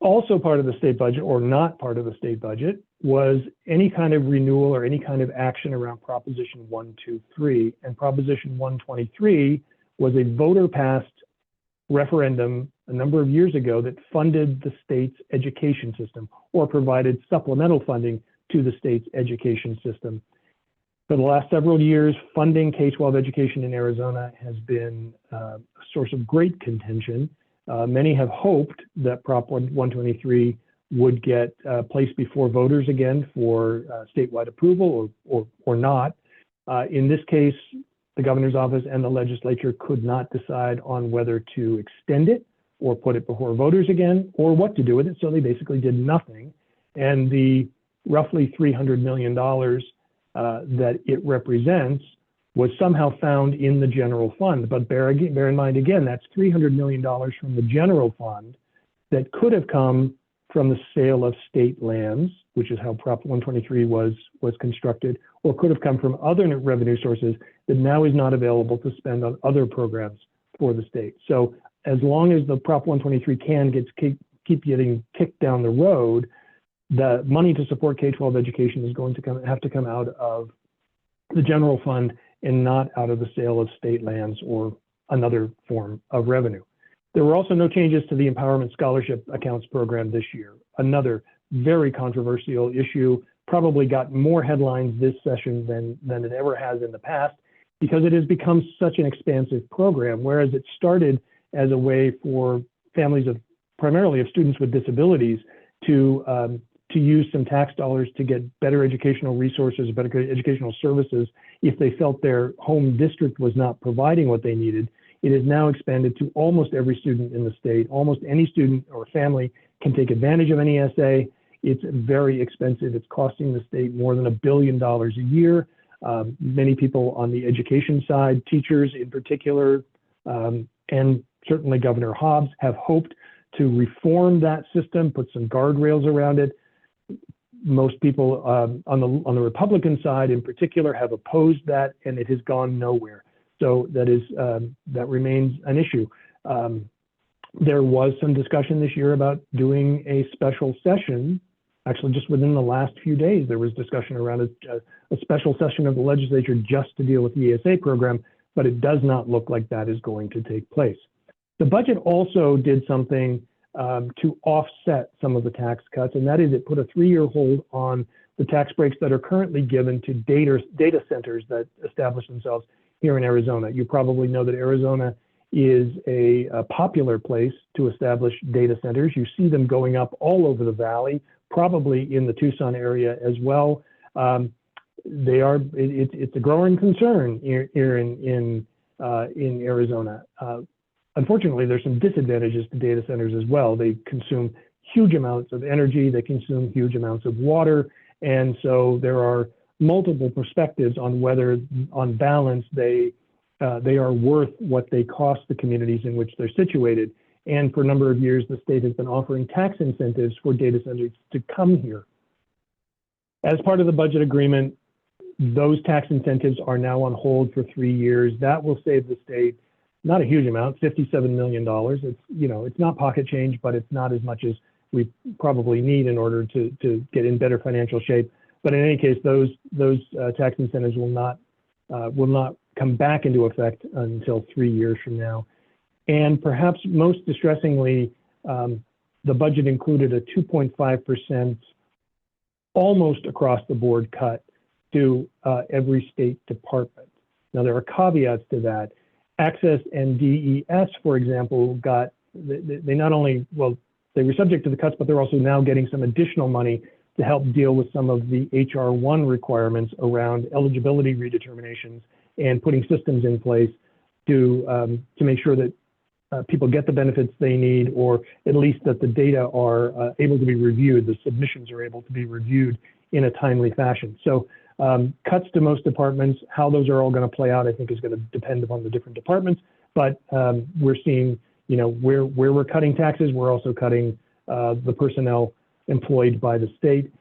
Also part of the state budget, or not part of the state budget, was any kind of renewal or any kind of action around Proposition 123. And Proposition 123 was a voter-passed referendum a number of years ago that funded the state's education system, or provided supplemental funding to the state's education system. For the last several years, funding K-12 education in Arizona has been a source of great contention. Many have hoped that Prop 123 would get placed before voters again for statewide approval, or not. In this case, the governor's office and the legislature could not decide on whether to extend it or put it before voters again, or what to do with it. So they basically did nothing. And the roughly $300 million that it represents was somehow found in the general fund. But bear in mind, again, that's $300 million from the general fund that could have come from the sale of state lands, which is how Prop 123 was constructed, or could have come from other revenue sources that now is not available to spend on other programs for the state. So as long as the Prop 123 can keep getting kicked down the road, the money to support K-12 education is going to have to come out of the general fund and not out of the sale of state lands or another form of revenue. There were also no changes to the Empowerment Scholarship Accounts program this year. Another very controversial issue, probably got more headlines this session than it ever has in the past, because it has become such an expansive program, whereas it started as a way for families primarily of students with disabilities to use some tax dollars to get better educational resources, better educational services if they felt their home district was not providing what they needed. It is now expanded to almost every student in the state. Almost any student or family can take advantage of an ESA. It's very expensive. It's costing the state more than $1 billion a year. Many people on the education side, teachers in particular, and certainly Governor Hobbs, have hoped to reform that system, put some guardrails around it. Most people on the Republican side in particular have opposed that, and it has gone nowhere. So that remains an issue. There was some discussion this year about doing a special session. Actually, just within the last few days, there was discussion around a special session of the legislature just to deal with the ESA program, but it does not look like that is going to take place. The budget also did something to offset some of the tax cuts, and that is it put a 3-year hold on the tax breaks that are currently given to data centers that establish themselves here in Arizona. You probably know that Arizona is a popular place to establish data centers. You see them going up all over the valley, probably in the Tucson area as well. It's a growing concern here in Arizona. Unfortunately, there's some disadvantages to data centers as well. They consume huge amounts of energy, they consume huge amounts of water, and so there are multiple perspectives on whether, on balance, they are worth what they cost the communities in which they're situated. And for a number of years, the state has been offering tax incentives for data centers to come here. As part of the budget agreement, those tax incentives are now on hold for 3 years. That will save the state not a huge amount, $57 million. It's not pocket change, but it's not as much as we probably need in order to get in better financial shape. But in any case, those tax incentives will not come back into effect until 3 years from now. And perhaps most distressingly, the budget included a 2.5% almost across the board cut to every state department. Now, there are caveats to that. Access and DES, for example, they not only, they were subject to the cuts, but they're also now getting some additional money to help deal with some of the HR 1 requirements around eligibility redeterminations and putting systems in place to make sure that people get the benefits they need, or at least that the data are able to be reviewed, the submissions are able to be reviewed in a timely fashion. So cuts to most departments, how those are all going to play out, I think is going to depend upon the different departments. But we're seeing, where we're cutting taxes, we're also cutting the personnel employed by the state.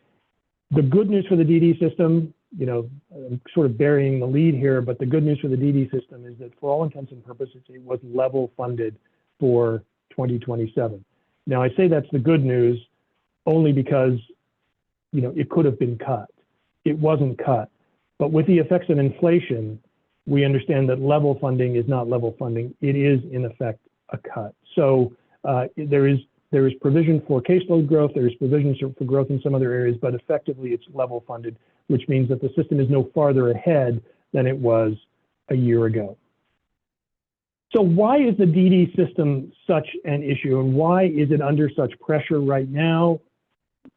The good news for the DD system, I'm sort of burying the lead here, but the good news for the DD system is that for all intents and purposes, it was level funded for 2027. Now, I say that's the good news only because, it could have been cut. It wasn't cut. But with the effects of inflation, we understand that level funding is not level funding. It is, in effect, a cut. So there is provision for caseload growth. There is provision for growth in some other areas, but effectively it's level funded, which means that the system is no farther ahead than it was a year ago. So why is the DD system such an issue, and why is it under such pressure right now?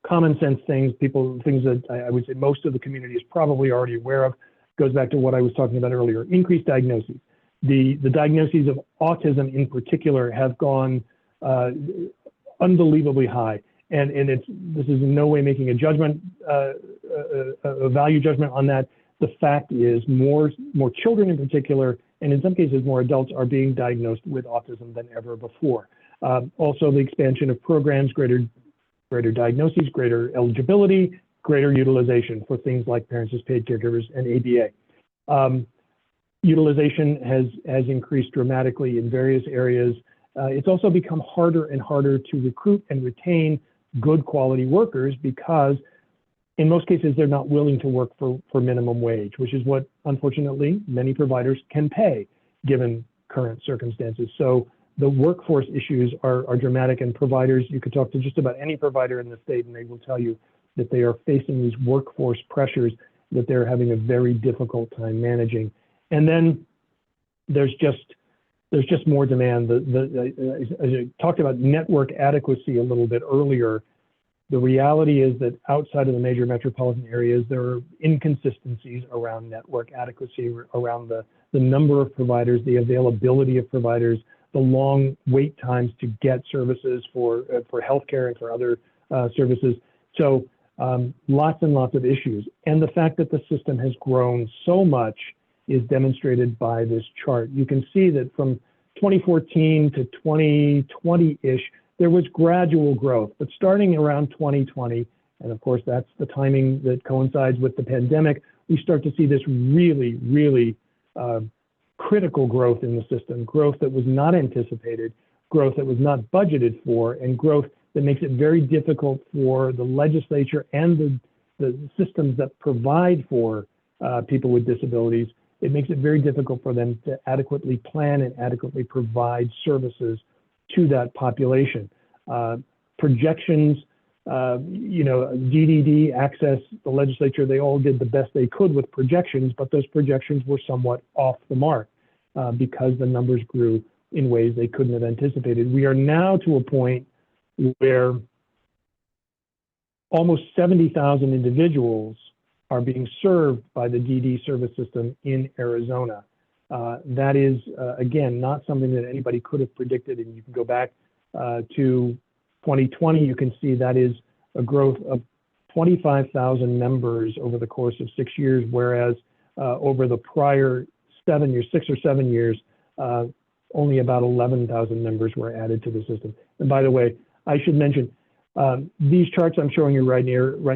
Common sense things that I would say most of the community is probably already aware of. Goes back to what I was talking about earlier, increased diagnoses. The diagnoses of autism in particular have gone unbelievably high. And this is in no way making a judgment, a value judgment on that. The fact is more children in particular, and in some cases more adults, are being diagnosed with autism than ever before. Also the expansion of programs, greater diagnoses, greater eligibility, greater utilization for things like parents as paid caregivers and ABA. Utilization has increased dramatically in various areas. It's also become harder and harder to recruit and retain good quality workers because in most cases they're not willing to work for minimum wage, which is what unfortunately many providers can pay given current circumstances. So the workforce issues are dramatic, and providers, you could talk to just about any provider in the state and they will tell you that they are facing these workforce pressures that they're having a very difficult time managing. And then there's just more demand. As I talked about network adequacy a little bit earlier, the reality is that outside of the major metropolitan areas, there are inconsistencies around network adequacy, around the number of providers, the availability of providers, the long wait times to get services for healthcare and for other services. So lots and lots of issues. And the fact that the system has grown so much is demonstrated by this chart. You can see that from 2014 to 2020-ish, there was gradual growth, but starting around 2020, and of course that's the timing that coincides with the pandemic, we start to see this really, really critical growth in the system, growth that was not anticipated, growth that was not budgeted for, and growth that makes it very difficult for the legislature and the systems that provide for people with disabilities. It makes it very difficult for them to adequately plan and adequately provide services to that population. Projections, DDD, Access, the legislature, they all did the best they could with projections, but those projections were somewhat off the mark because the numbers grew in ways they couldn't have anticipated. We are now to a point where almost 70,000 individuals are being served by the DD service system in Arizona. That is, again, not something that anybody could have predicted. And you can go back to 2020, you can see that is a growth of 25,000 members over the course of 6 years, whereas over the prior 6 or 7 years, only about 11,000 members were added to the system. And by the way, I should mention, these charts I'm showing you right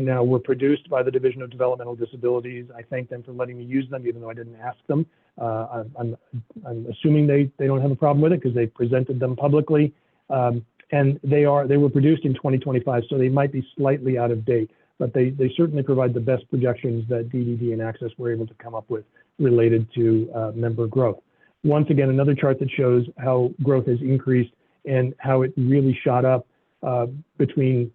now were produced by the Division of Developmental Disabilities. I thank them for letting me use them, even though I didn't ask them. I'm assuming they don't have a problem with it because they presented them publicly. And they were produced in 2025, so they might be slightly out of date, but they certainly provide the best projections that DDD and Access were able to come up with related to member growth. Once again, another chart that shows how growth has increased and how it really shot up between,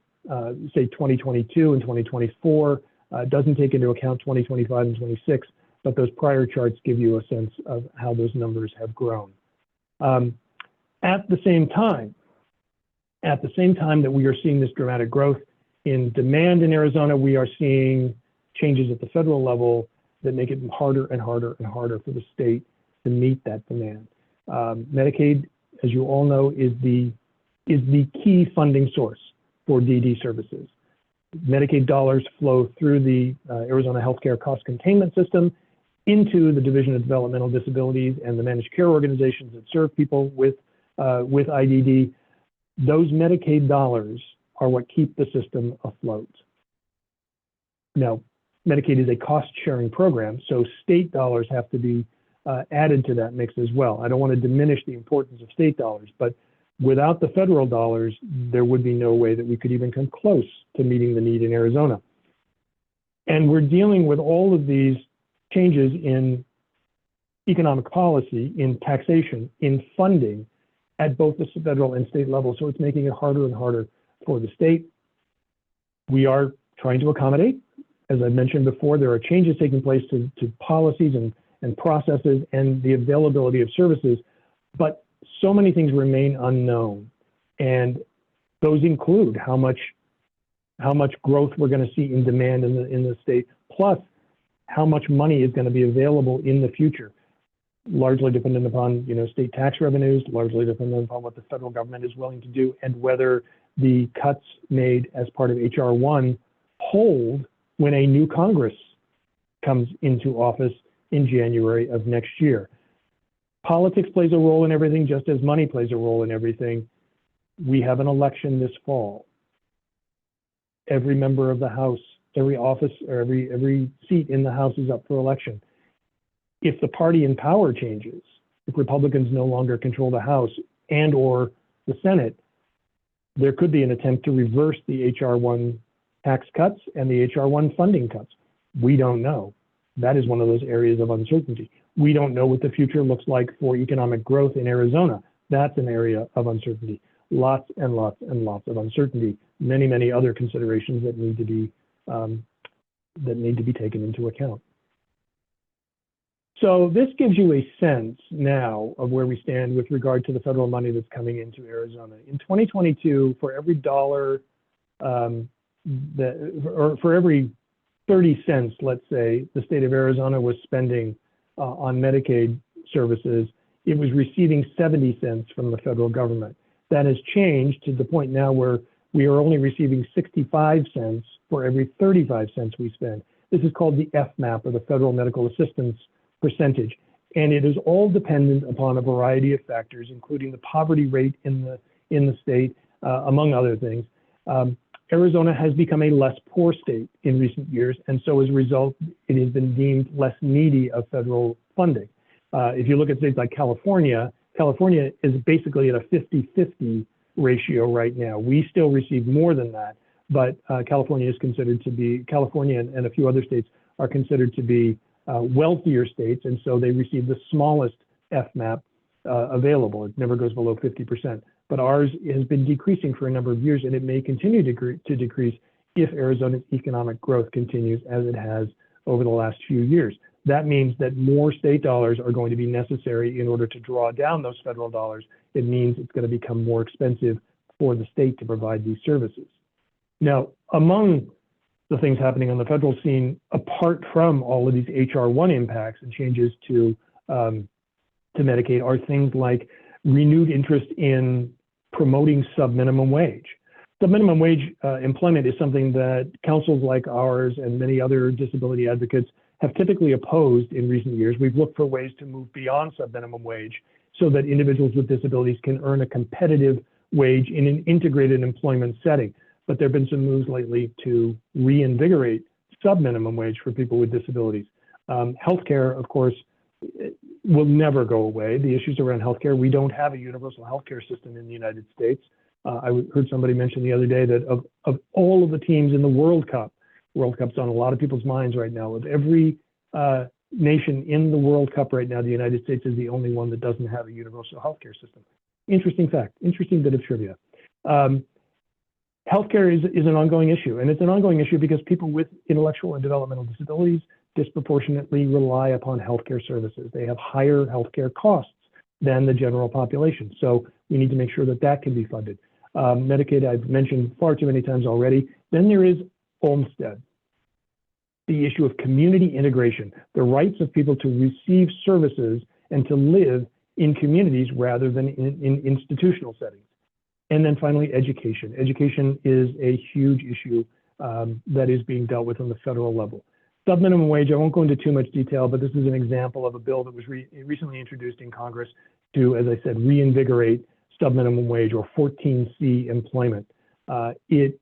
say, 2022 and 2024. Doesn't take into account 2025 and 26, but those prior charts give you a sense of how those numbers have grown. At the same time that we are seeing this dramatic growth in demand in Arizona, we are seeing changes at the federal level that make it harder and harder and harder for the state to meet that demand. Medicaid, as you all know, is the key funding source for DD services. Medicaid dollars flow through the Arizona Healthcare Cost Containment System into the Division of Developmental Disabilities and the managed care organizations that serve people with IDD. Those Medicaid dollars are what keep the system afloat. Now, Medicaid is a cost-sharing program, so state dollars have to be added to that mix as well. I don't want to diminish the importance of state dollars, but without the federal dollars, there would be no way that we could even come close to meeting the need in Arizona. And we're dealing with all of these changes in economic policy, in taxation, in funding at both the federal and state level. So it's making it harder and harder for the state. We are trying to accommodate. As I mentioned before, there are changes taking place to policies and processes and the availability of services, but so many things remain unknown. And those include how much growth we're going to see in demand in the state, plus how much money is going to be available in the future, largely dependent upon state tax revenues, largely dependent upon what the federal government is willing to do, and whether the cuts made as part of H.R. 1 hold when a new Congress comes into office in January of next year. Politics plays a role in everything, just as money plays a role in everything. We have an election this fall. Every member of the House, every office, or every seat in the House is up for election. If the party in power changes, if Republicans no longer control the House and or the Senate, there could be an attempt to reverse the H.R. 1 tax cuts and the H.R. 1 funding cuts. We don't know. That is one of those areas of uncertainty. We don't know what the future looks like for economic growth in Arizona. That's an area of uncertainty. Lots and lots and lots of uncertainty. Many, many other considerations that need to be taken into account. So this gives you a sense now of where we stand with regard to the federal money that's coming into Arizona. In 2022, for every dollar, for every 30 cents, let's say, the state of Arizona was spending on Medicaid services, it was receiving 70 cents from the federal government. That has changed to the point now where we are only receiving 65 cents for every 35 cents we spend. This is called the FMAP, or the Federal Medical Assistance Percentage. And it is all dependent upon a variety of factors, including the poverty rate in the state, among other things. Arizona has become a less poor state in recent years, and so as a result, it has been deemed less needy of federal funding. If you look at states like California, California is basically at a 50-50 ratio right now. We still receive more than that, but California is considered to be, California and a few other states are considered to be wealthier states, and so they receive the smallest FMAP available. It never goes below 50%. But ours has been decreasing for a number of years, and it may continue to decrease if Arizona's economic growth continues as it has over the last few years. That means that more state dollars are going to be necessary in order to draw down those federal dollars. It means it's going to become more expensive for the state to provide these services. Now, among the things happening on the federal scene, apart from all of these H.R. 1 impacts and changes to Medicaid, are things like renewed interest in promoting sub-minimum wage. Sub-minimum wage employment is something that councils like ours and many other disability advocates have typically opposed in recent years. We've looked for ways to move beyond sub-minimum wage so that individuals with disabilities can earn a competitive wage in an integrated employment setting. But there have been some moves lately to reinvigorate sub-minimum wage for people with disabilities. Healthcare, of course, will never go away. The issues around healthcare, we don't have a universal healthcare system in the United States. I heard somebody mention the other day that of all of the teams in the World Cup's on a lot of people's minds right now. Of every nation in the World Cup right now, the United States is the only one that doesn't have a universal healthcare system. Interesting fact, interesting bit of trivia. Healthcare is an ongoing issue, and it's an ongoing issue because people with intellectual and developmental disabilities disproportionately rely upon healthcare services. They have higher healthcare costs than the general population. So we need to make sure that that can be funded. Medicaid, I've mentioned far too many times already. Then there is Olmstead, the issue of community integration, the rights of people to receive services and to live in communities rather than in institutional settings. And then finally, education. Education is a huge issue that is being dealt with on the federal level. Subminimum wage, I won't go into too much detail, but this is an example of a bill that was recently introduced in Congress to, as I said, reinvigorate subminimum wage or 14C employment. It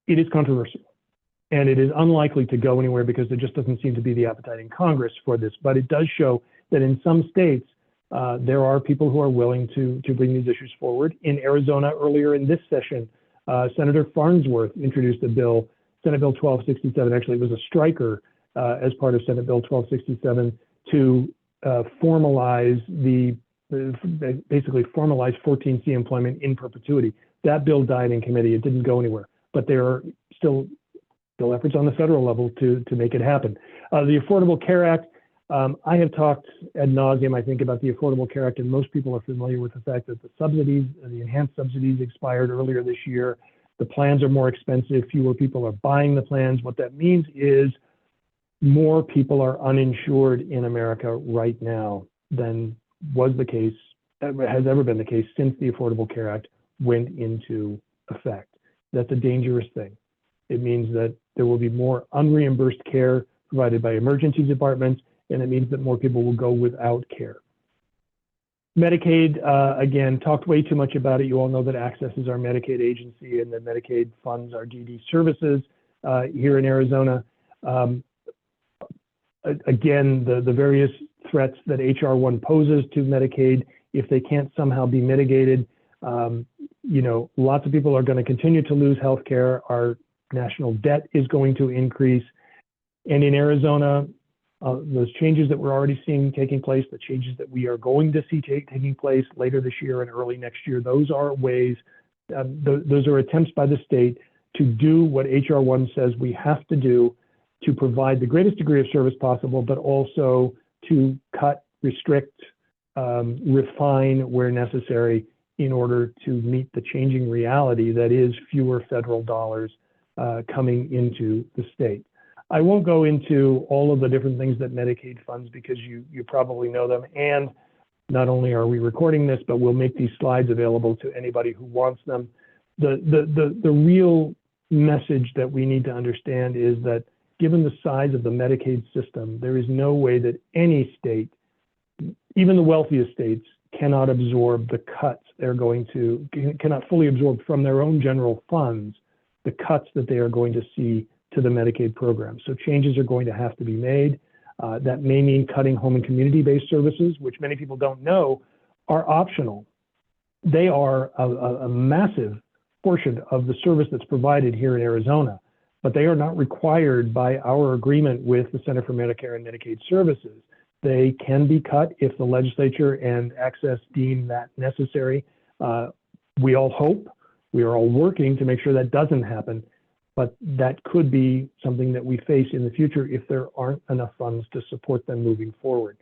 is controversial, and it is unlikely to go anywhere because there just doesn't seem to be the appetite in Congress for this. But it does show that in some states, there are people who are willing to bring these issues forward. In Arizona, earlier in this session, Senator Farnsworth introduced a bill, Senate Bill 1267. Actually, it was a striker as part of Senate Bill 1267 to formalize basically formalize 14C employment in perpetuity. That bill died in committee. It didn't go anywhere, but there are still efforts on the federal level to make it happen. The Affordable Care Act, I have talked ad nauseum, I think, about the Affordable Care Act, and most people are familiar with the fact that the subsidies, the enhanced subsidies expired earlier this year. The plans are more expensive. Fewer people are buying the plans. What that means is more people are uninsured in America right now than was the case, has ever been the case since the Affordable Care Act went into effect. That's a dangerous thing. It means that there will be more unreimbursed care provided by emergency departments, and it means that more people will go without care. Medicaid, again, talked way too much about it. You all know that Access is our Medicaid agency and that Medicaid funds our DD services here in Arizona. Again, the various threats that HR 1 poses to Medicaid, if they can't somehow be mitigated, you know, lots of people are going to continue to lose health care. Our national debt is going to increase. And in Arizona, those changes that we're already seeing taking place, the changes that we are going to see taking place later this year and early next year, those are ways, those are attempts by the state to do what HR 1 says we have to do to provide the greatest degree of service possible, but also to cut, restrict, refine where necessary in order to meet the changing reality that is fewer federal dollars coming into the state. I won't go into all of the different things that Medicaid funds because you probably know them. And not only are we recording this, but we'll make these slides available to anybody who wants them. The real message that we need to understand is that given the size of the Medicaid system, there is no way that any state, even the wealthiest states, cannot absorb the cuts they're going to, cannot fully absorb from their own general funds the cuts that they are going to see to the Medicaid program. So changes are going to have to be made. That may mean cutting home and community-based services, which many people don't know are optional. They are a massive portion of the service that's provided here in Arizona, but they are not required by our agreement with the Center for Medicare and Medicaid Services. They can be cut if the legislature and Access deem that necessary. We all hope, we are all working to make sure that doesn't happen, but that could be something that we face in the future if there aren't enough funds to support them moving forward.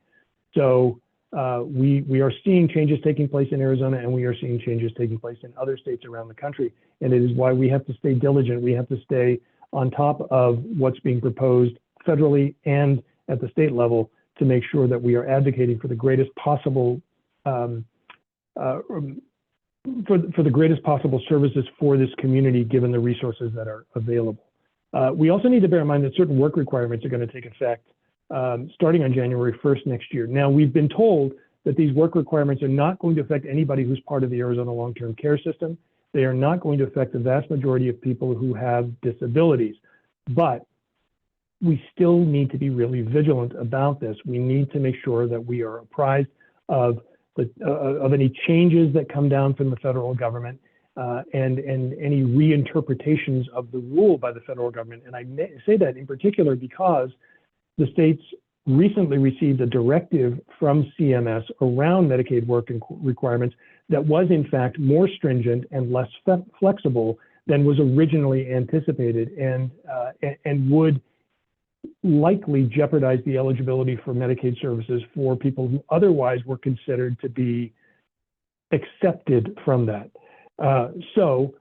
So we are seeing changes taking place in Arizona, and we are seeing changes taking place in other states around the country. And it is why we have to stay diligent. We have to stay on top of what's being proposed federally and at the state level to make sure that we are advocating for the greatest possible for the greatest possible services for this community, given the resources that are available. We also need to bear in mind that certain work requirements are going to take effect starting on January 1st next year. Now, we've been told that these work requirements are not going to affect anybody who's part of the Arizona long-term care system. They are not going to affect the vast majority of people who have disabilities. But we still need to be really vigilant about this. We need to make sure that we are apprised of any changes that come down from the federal government and any reinterpretations of the rule by the federal government. And I say that in particular because the states recently received a directive from CMS around Medicaid work requirements that was in fact more stringent and less flexible than was originally anticipated, and would likely jeopardize the eligibility for Medicaid services for people who otherwise were considered to be accepted from that. So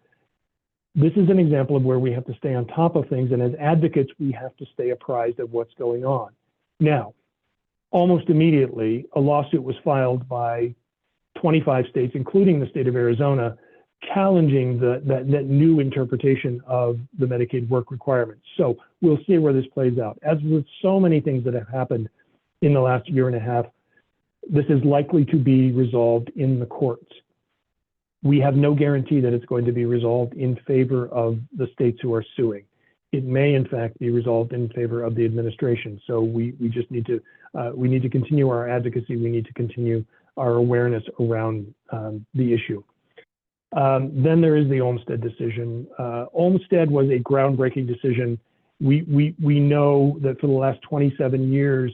this is an example of where we have to stay on top of things, and as advocates, we have to stay apprised of what's going on. Now, almost immediately, a lawsuit was filed by 25 states, including the state of Arizona, challenging that new interpretation of the Medicaid work requirements. So we'll see where this plays out. As with so many things that have happened in the last year and a half, this is likely to be resolved in the courts. We have no guarantee that it's going to be resolved in favor of the states who are suing. It may, in fact, be resolved in favor of the administration. So we just need to continue our advocacy. We need to continue our awareness around the issue. Then there is the Olmstead decision. Olmstead was a groundbreaking decision. We know that for the last 27 years,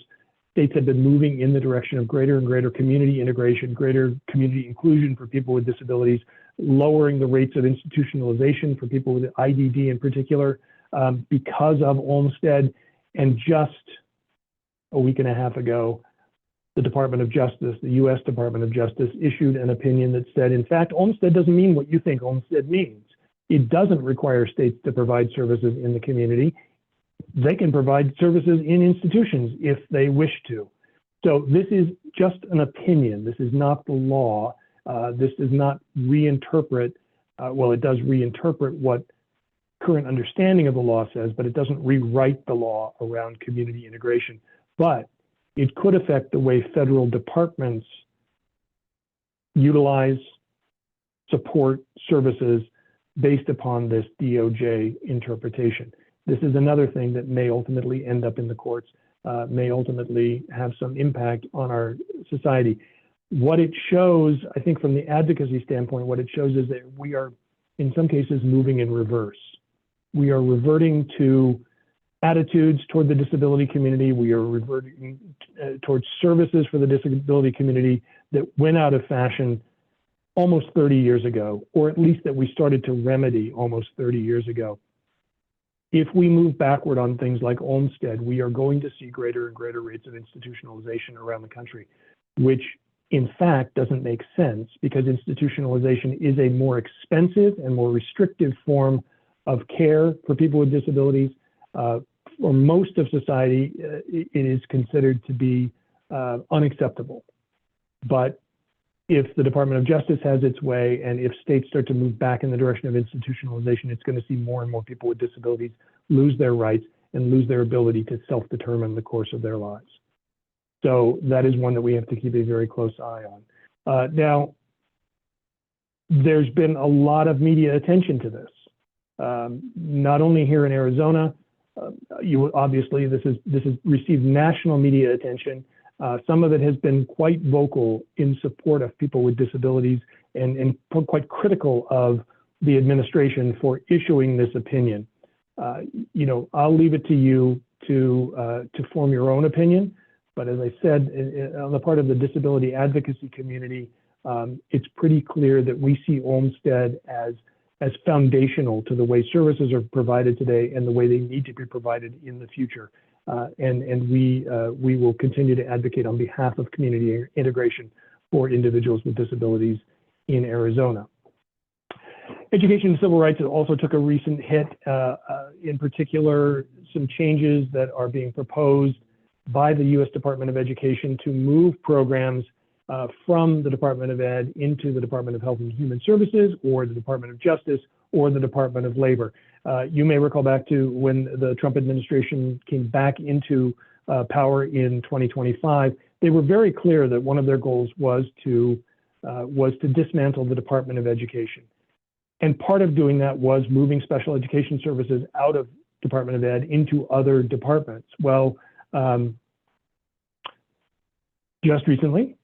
states have been moving in the direction of greater and greater community integration, greater community inclusion for people with disabilities, lowering the rates of institutionalization for people with IDD in particular, because of Olmstead. And just a week and a half ago, the Department of Justice, the U.S. Department of Justice, issued an opinion that said, in fact, Olmstead doesn't mean what you think Olmstead means. It doesn't require states to provide services in the community. They can provide services in institutions if they wish to. So this is just an opinion. This is not the law. This does not reinterpret, well, it does reinterpret what current understanding of the law says, but it doesn't rewrite the law around community integration. But it could affect the way federal departments utilize, support services based upon this DOJ interpretation. This is another thing that may ultimately end up in the courts, may ultimately have some impact on our society. What it shows, I think from the advocacy standpoint, what it shows is that we are, in some cases, moving in reverse. We are reverting to attitudes toward the disability community. We are reverting towards services for the disability community that went out of fashion almost 30 years ago, or at least that we started to remedy almost 30 years ago. If we move backward on things like Olmstead, we are going to see greater and greater rates of institutionalization around the country, which in fact doesn't make sense because institutionalization is a more expensive and more restrictive form of care for people with disabilities. For most of society, it is considered to be unacceptable. But if the Department of Justice has its way and if states start to move back in the direction of institutionalization, it's going to see more and more people with disabilities lose their rights and lose their ability to self-determine the course of their lives. So that is one that we have to keep a very close eye on. Now, there's been a lot of media attention to this, not only here in Arizona. Obviously, this has received national media attention. Some of it has been quite vocal in support of people with disabilities and quite critical of the administration for issuing this opinion. I'll leave it to you to form your own opinion. But as I said, on the part of the disability advocacy community, it's pretty clear that we see Olmstead as foundational to the way services are provided today and the way they need to be provided in the future. And we will continue to advocate on behalf of community integration for individuals with disabilities in Arizona. Education and civil rights also took a recent hit, in particular, some changes that are being proposed by the U.S. Department of Education to move programs from the Department of Ed into the Department of Health and Human Services or the Department of Justice or the Department of Labor. You may recall back to when the Trump administration came back into power in 2025, they were very clear that one of their goals was to dismantle the Department of Education. And part of doing that was moving special education services out of Department of Ed into other departments. Well, just recently,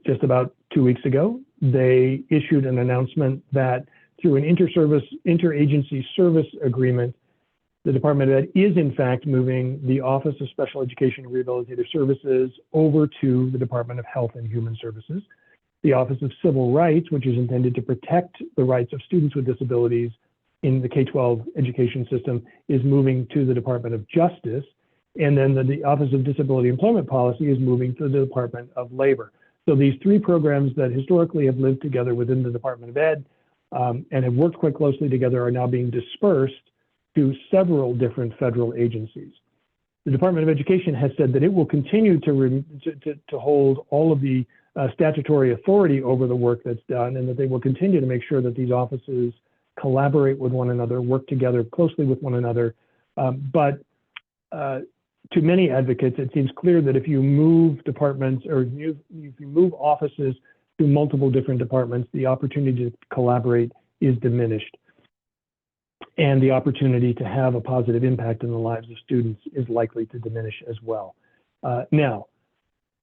just about 2 weeks ago, they issued an announcement that through an interagency service agreement, the Department of Ed is in fact moving the Office of Special Education and Rehabilitative Services over to the Department of Health and Human Services. The Office of Civil Rights, which is intended to protect the rights of students with disabilities in the K-12 education system, is moving to the Department of Justice. And then the Office of Disability Employment Policy is moving to the Department of Labor. So these three programs that historically have lived together within the Department of Ed and have worked quite closely together are now being dispersed to several different federal agencies. The Department of Education has said that it will continue to hold all of the statutory authority over the work that's done, and that they will continue to make sure that these offices collaborate with one another, work together closely with one another. But to many advocates, it seems clear that if you move departments or if you move offices to multiple different departments, the opportunity to collaborate is diminished. And the opportunity to have a positive impact in the lives of students is likely to diminish as well. Now,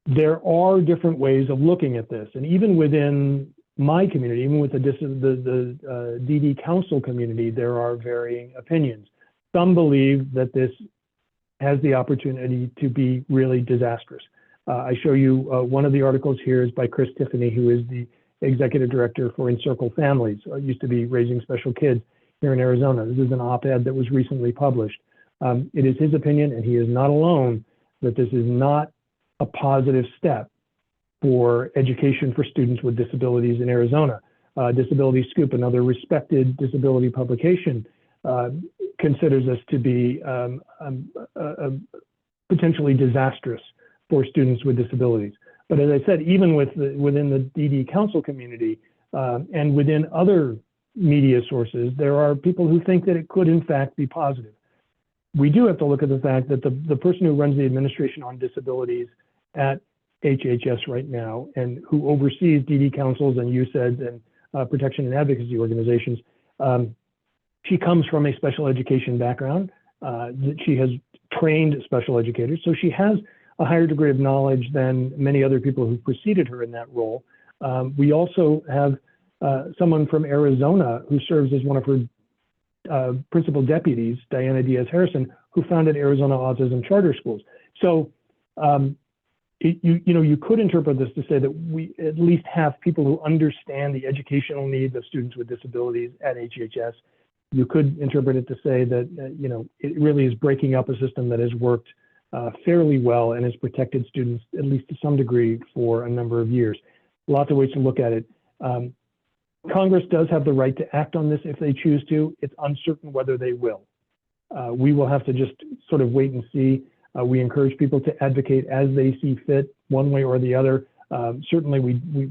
there are different ways of looking at this. And even within my community, even with the DD Council community, there are varying opinions. Some believe that this has the opportunity to be really disastrous. I show you one of the articles here is by Chris Tiffany, who is the executive director for Encircle Families, used to be Raising Special Kids here in Arizona. This is an op-ed that was recently published. It is his opinion, and he is not alone, that this is not a positive step for education for students with disabilities in Arizona. Disability Scoop, another respected disability publication, considers this to be potentially disastrous for students with disabilities. But as I said, even within the DD Council community and within other media sources, there are people who think that it could in fact be positive. We do have to look at the fact that the person who runs the administration on disabilities at HHS right now and who oversees DD councils and USEDs and protection and advocacy organizations, she comes from a special education background. She has trained special educators, so she has a higher degree of knowledge than many other people who preceded her in that role. We also have someone from Arizona who serves as one of her principal deputies, Diana Diaz-Harrison, who founded Arizona Autism Charter Schools. So, you could interpret this to say that we at least have people who understand the educational needs of students with disabilities at HHS. You could interpret it to say that, it really is breaking up a system that has worked fairly well and has protected students, at least to some degree, for a number of years. Lots of ways to look at it. Congress does have the right to act on this if they choose to. It's uncertain whether they will. We will have to just sort of wait and see. We encourage people to advocate as they see fit, one way or the other. Certainly,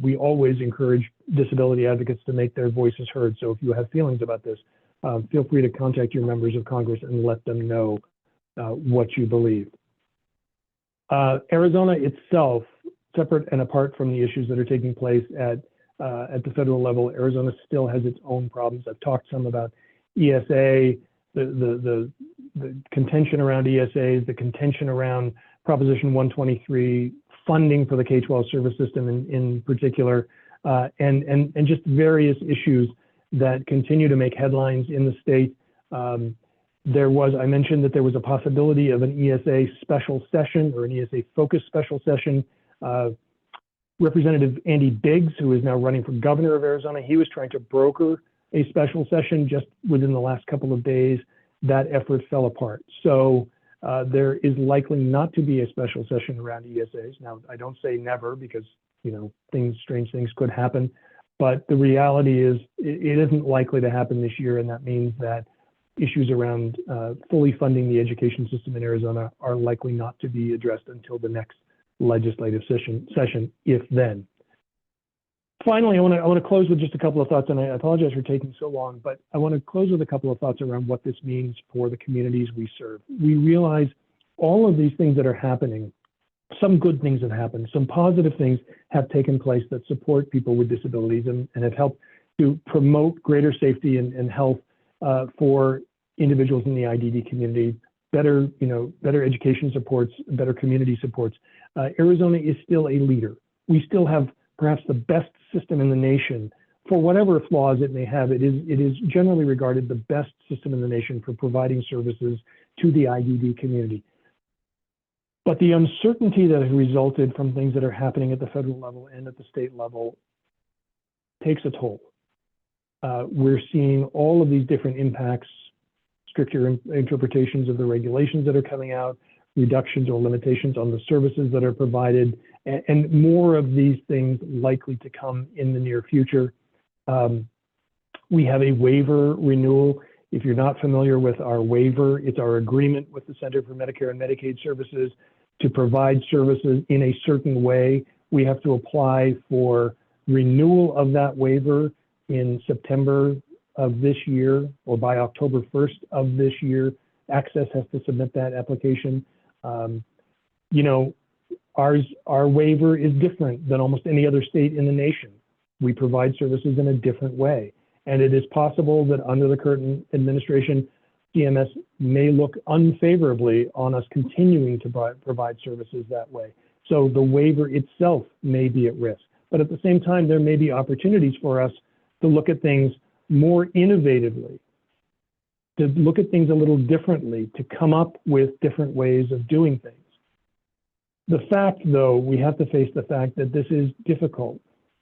we always encourage disability advocates to make their voices heard. So if you have feelings about this, feel free to contact your members of Congress and let them know what you believe. Arizona itself, separate and apart from the issues that are taking place at the federal level, Arizona still has its own problems. I've talked some about ESA, the contention around ESAs, the contention around Proposition 123, funding for the K-12 service system in particular, and just various issues that continue to make headlines in the state. I mentioned that there was a possibility of an ESA special session or an ESA focused special session. Representative Andy Biggs, who is now running for governor of Arizona, he was trying to broker a special session just within the last couple of days. That effort fell apart. So there is likely not to be a special session around ESAs. Now, I don't say never because, strange things could happen. But the reality is it isn't likely to happen this year. And that means that issues around fully funding the education system in Arizona are likely not to be addressed until the next legislative session, if then. Finally, I want to close with just a couple of thoughts, and I apologize for taking so long, but I want to close with a couple of thoughts around what this means for the communities we serve. We realize all of these things that are happening, some good things have happened, some positive things have taken place that support people with disabilities and have helped to promote greater safety and health for individuals in the IDD community, better education supports, better community supports. Arizona is still a leader. We still have perhaps the best system in the nation. For whatever flaws it may have, it is generally regarded the best system in the nation for providing services to the IDD community. But the uncertainty that has resulted from things that are happening at the federal level and at the state level takes a toll. We're seeing all of these different impacts, stricter interpretations of the regulations that are coming out, reductions or limitations on the services that are provided, and more of these things likely to come in the near future. We have a waiver renewal. If you're not familiar with our waiver, it's our agreement with the Center for Medicare and Medicaid Services to provide services in a certain way We have to apply for renewal of that waiver in September of this year, or by October 1st of this year. Access has to submit that application. You know, our waiver is different than almost any other state in the nation. We provide services in a different way. And it is possible that under the current administration, CMS may look unfavorably on us continuing to provide services that way. So the waiver itself may be at risk. But at the same time, there may be opportunities for us to look at things more innovatively, to look at things a little differently, to come up with different ways of doing things. The fact, though, we have to face the fact that this is difficult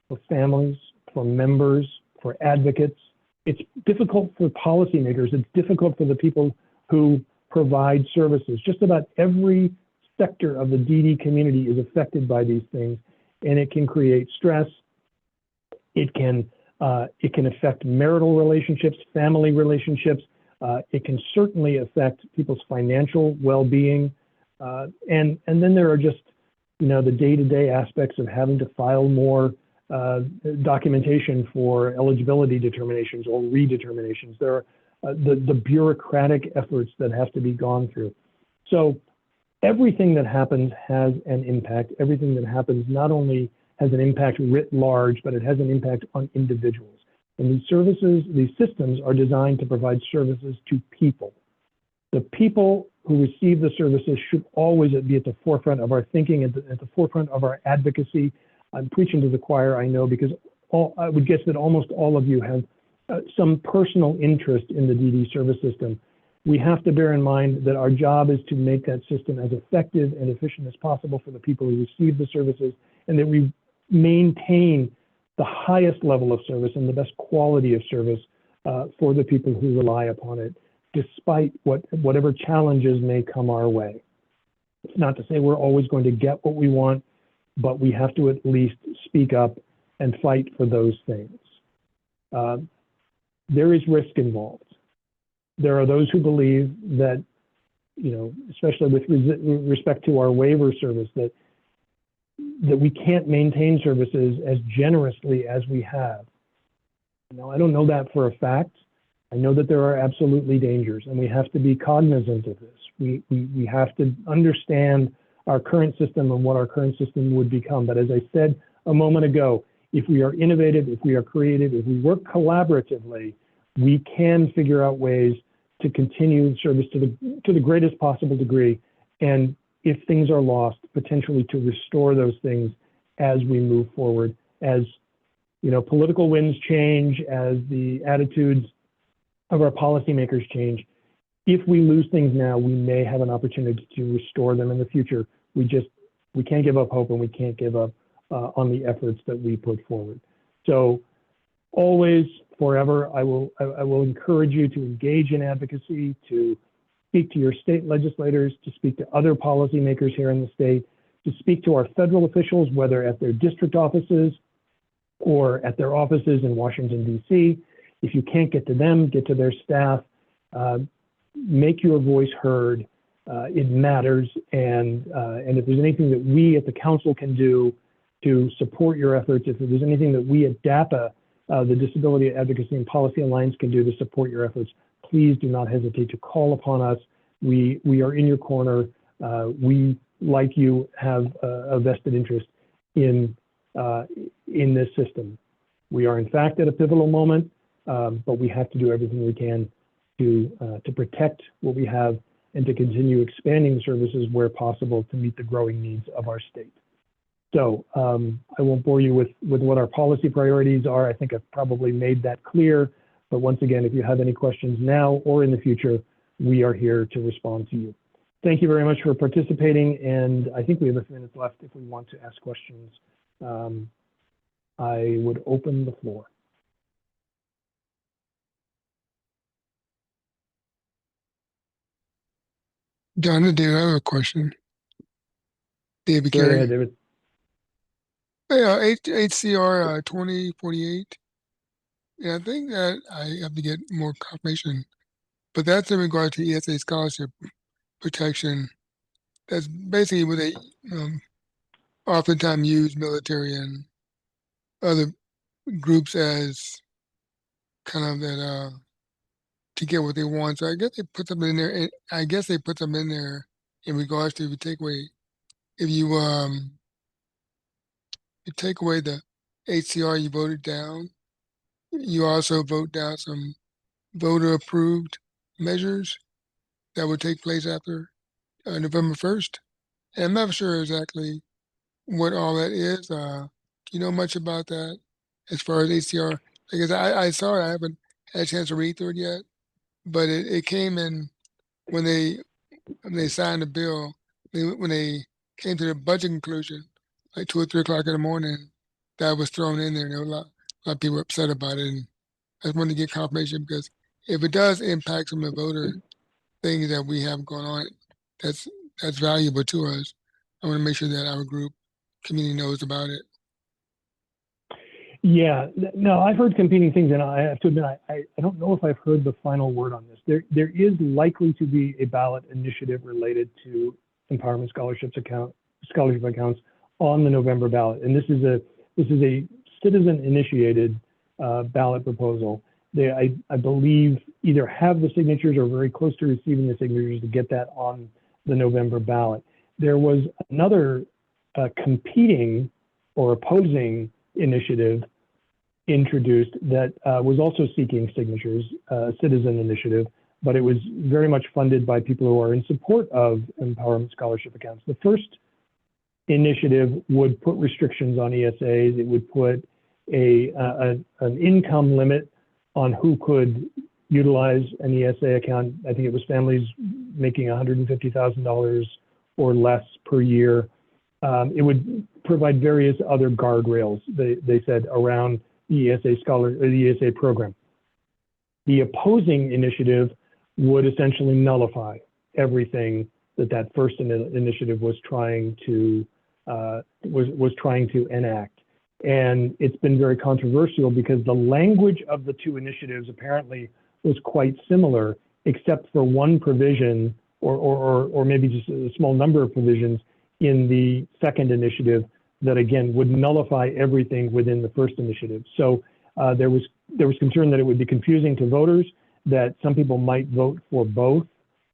for families, for members, for advocates. It's difficult for policymakers. It's difficult for the people who provide services. Just about every sector of the DD community is affected by these things, and it can create stress. It can affect marital relationships, family relationships. It can certainly affect people's financial well-being. And then there are just, you know, the day-to-day aspects of having to file more documentation for eligibility determinations or redeterminations. There are the bureaucratic efforts that have to be gone through. So everything that happens has an impact. Everything that happens not only has an impact writ large, but it has an impact on individuals. And these services, these systems are designed to provide services to people. The people who receive the services should always be at the forefront of our thinking, at the forefront of our advocacy. I'm preaching to the choir, I know, because I would guess that almost all of you have some personal interest in the DD service system. We have to bear in mind that our job is to make that system as effective and efficient as possible for the people who receive the services, and that we maintain the highest level of service and the best quality of service for the people who rely upon it, despite whatever challenges may come our way. It's not to say we're always going to get what we want, but we have to at least speak up and fight for those things. There is risk involved. There are those who believe that, you know, especially with respect to our waiver service, that we can't maintain services as generously as we have. Now, I don't know that for a fact. I know that there are absolutely dangers, and we have to be cognizant of this. We have to understand our current system and what our current system would become. But as I said a moment ago, if we are innovative, if we are creative, if we work collaboratively, we can figure out ways to continue service to the greatest possible degree, and if things are lost, potentially to restore those things as we move forward, as, you know, political winds change, as the attitudes of our policymakers change. If we lose things now, we may have an opportunity to restore them in the future. We can't give up hope, and we can't give up on the efforts that we put forward. So always, forever, I will encourage you to engage in advocacy, to speak to your state legislators, to speak to other policymakers here in the state, to speak to our federal officials, whether at their district offices or at their offices in Washington, D.C. If you can't get to them, get to their staff. Make your voice heard. It matters. And if there's anything that we at the council can do to support your efforts, if there's anything that we at DAPA, the Disability Advocacy and Policy Alliance, can do to support your efforts, please do not hesitate to call upon us. We are in your corner. We, like you, have a vested interest in this system. We are, in fact, at a pivotal moment, but we have to do everything we can to protect what we have and to continue expanding services where possible to meet the growing needs of our state. So I won't bore you with what our policy priorities are. I think I've probably made that clear. But once again, if you have any questions now or in the future, we are here to respond to you. Thank you very much for participating. And I think we have a few minutes left if we want to ask questions. I would open the floor. John and David, I have a question. David Go Carey. ahead, David. Yeah, HCR 2048. Yeah, I think that I have to get more confirmation, but that's in regard to ESA scholarship protection. That's basically with a oftentimes use military and other groups as kind of that to get what they want. So I guess they put them in there. And I guess they put them in there in regards to if you take away if you take away the HCR you voted down, you also vote down some voter approved measures that would take place after November 1st. And I'm not sure exactly what all that is. Do you know much about that as far as HCR? Because I saw it, I haven't had a chance to read through it yet, but it came in when they signed the bill, when they came to the budget conclusion, like 2 or 3 o'clock in the morning, that was thrown in there, and there were a lot of people upset about it. And I just wanted to get confirmation because if it does impact some of the voter things that we have going on, that's that's valuable to us. I want to make sure that our group community knows about it. Yeah, no, I've heard competing things, and I have to admit, I don't know if I've heard the final word on this. There is likely to be a ballot initiative related to empowerment scholarship accounts on the November ballot, and this is a citizen initiated ballot proposal. I believe either have the signatures or very close to receiving the signatures to get that on the November ballot. There was another competing or opposing initiative introduced that was also seeking signatures, citizen initiative, but it was very much funded by people who are in support of empowerment scholarship accounts. The first initiative would put restrictions on ESAs. It would put an income limit on who could utilize an ESA account. I think it was families making $150,000 or less per year. It would provide various other guardrails, they said, around the the ESA program. The opposing initiative would essentially nullify everything that first initiative was trying to enact. And it's been very controversial because the language of the two initiatives apparently was quite similar, except for one provision or maybe just a small number of provisions in the second initiative that again would nullify everything within the first initiative. So there was concern that it would be confusing to voters, that some people might vote for both,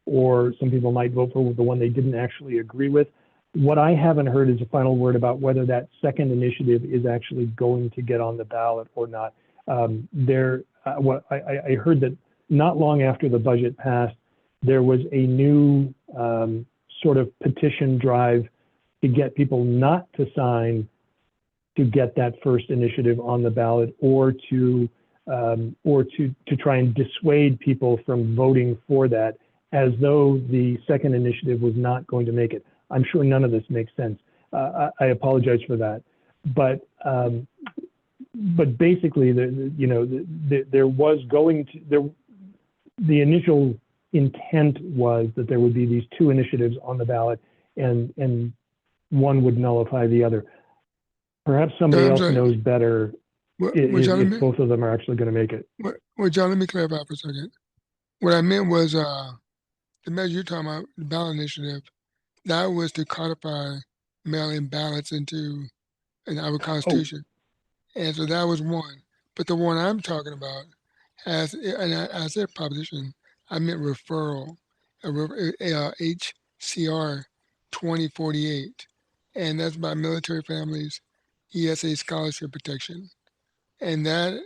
or some people might vote for the one they didn't actually agree with. What I haven't heard is a final word about whether that second initiative is actually going to get on the ballot or not. I heard that not long after the budget passed, there was a new sort of petition drive to get people not to sign to get that first initiative on the ballot, or to try and dissuade people from voting for that, as though the second initiative was not going to make it. I'm sure none of this makes sense. I apologize for that, but basically, there was going to the initial intent was that there would be these two initiatives on the ballot, and one would nullify the other. Perhaps somebody else knows better if both of them are actually going to make it. Well, John, let me clarify for a second. What I meant was the measure you're talking about, the ballot initiative, that was to codify mail-in ballots in our Constitution. And so that was one. But the one I'm talking about and I said proposition, I meant referral, HCR 2048. And that's by military families, ESA scholarship protection. And that,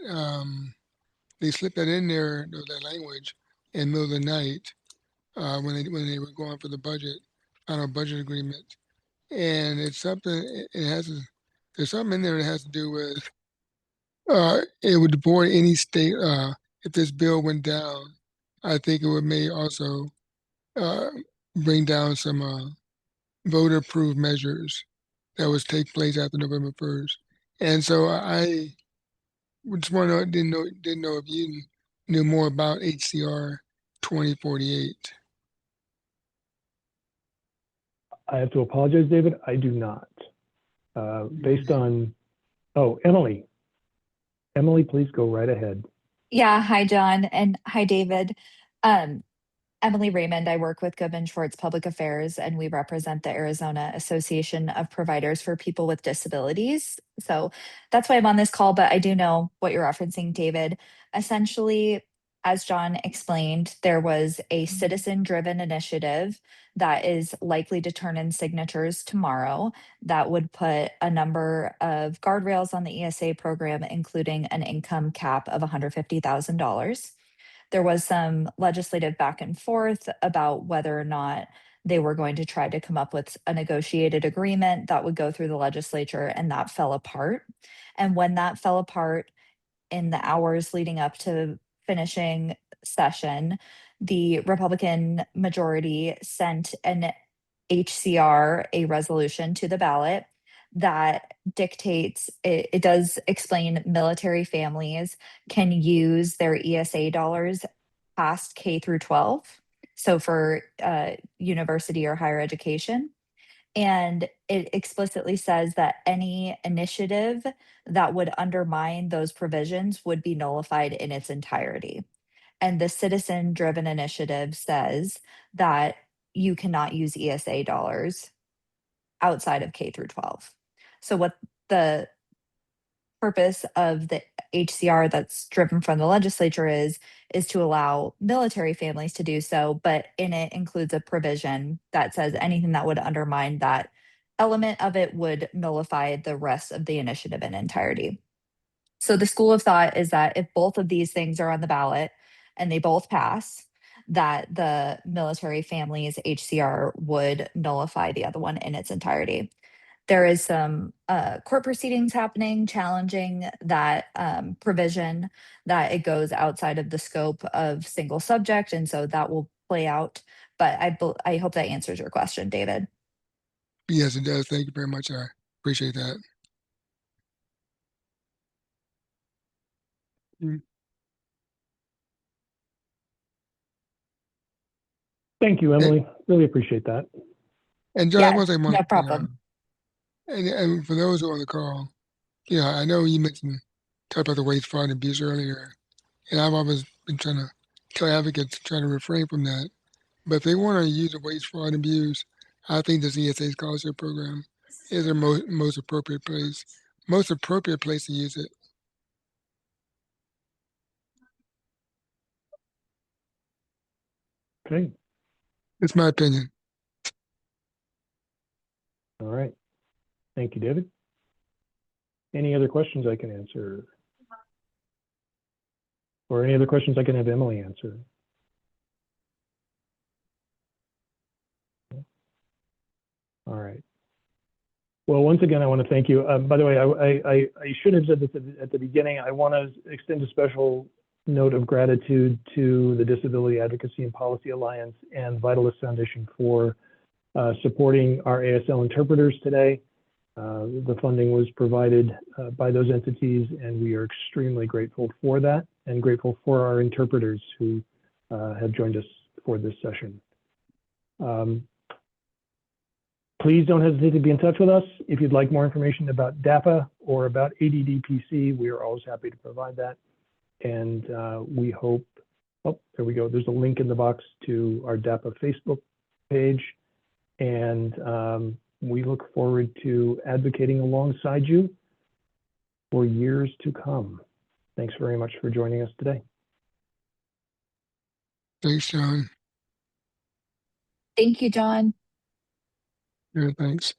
they slipped that in there, that language, in the middle of the night when they were going for the final budget agreement. And it's something, there's something in there that has to do with it would avoid any state, if this bill went down, I think may also uh, bring down some voter approved measures that would take place after November 1st. And so I just want to know, didn't know if you knew more about HCR 2048. I have to apologize, David. I do not. Based on, Emily. Emily, please go right ahead. Yeah, hi, John, and hi, David. Um, Emily Raymond. I work with Goodman Schwartz Public Affairs, and we represent the Arizona Association of Providers for People with Disabilities. So that's why I'm on this call, but I do know what you're referencing, David. Essentially, as John explained, there was a citizen-driven initiative that is likely to turn in signatures tomorrow that would put a number of guardrails on the ESA program, including an income cap of $150,000. There was some legislative back and forth about whether or not they were going to try to come up with a negotiated agreement that would go through the legislature, and that fell apart. And when that fell apart in the hours leading up to finishing session, the Republican majority sent an HCR, a resolution to the ballot that dictates it does explain military families can use their ESA dollars past K through 12. So for university or higher education. And it explicitly says that any initiative that would undermine those provisions would be nullified in its entirety. And the citizen driven initiative says that you cannot use ESA dollars outside of K through 12. So what the purpose of the HCR that's driven from the legislature is to allow military families to do so, but in it includes a provision that says anything that would undermine that element of it would nullify the rest of the initiative in entirety. So the school of thought is that if both of these things are on the ballot and they both pass, that the military families HCR would nullify the other one in its entirety. There is some court proceedings happening challenging that provision, that it goes outside of the scope of single subject. And so that will play out. But I hope that answers your question, David. Yes, it does. Thank you very much. I appreciate that. Thank you, Emily. Really appreciate that. And John, I Yeah, want to say one no thing, problem. and for those who are on the call, I know you talked about the waste, fraud, and abuse earlier, and I've always been trying to tell advocates to try to refrain from that. But if they want to use the waste, fraud, and abuse, I think this ESA scholarship program is the most appropriate place to use it. Okay. It's my opinion. All right. Thank you, David. Any other questions I can answer? Or any other questions I can have Emily answer? All right. Well, once again, I want to thank you. By the way, I should have said this at the beginning. I want to extend a special note of gratitude to the Disability Advocacy and Policy Alliance and Vitalist Foundation for supporting our ASL interpreters today. The funding was provided by those entities, and we are extremely grateful for that and grateful for our interpreters who have joined us for this session. Please don't hesitate to be in touch with us. If you'd like more information about DAPA or about ADDPC, we are always happy to provide that. And we hope, oh, there we go. There's a link in the box to our DAPA Facebook page. And we look forward to advocating alongside you for years to come. Thanks very much for joining us today. Thanks, John. Thank you, John. Yeah, thanks.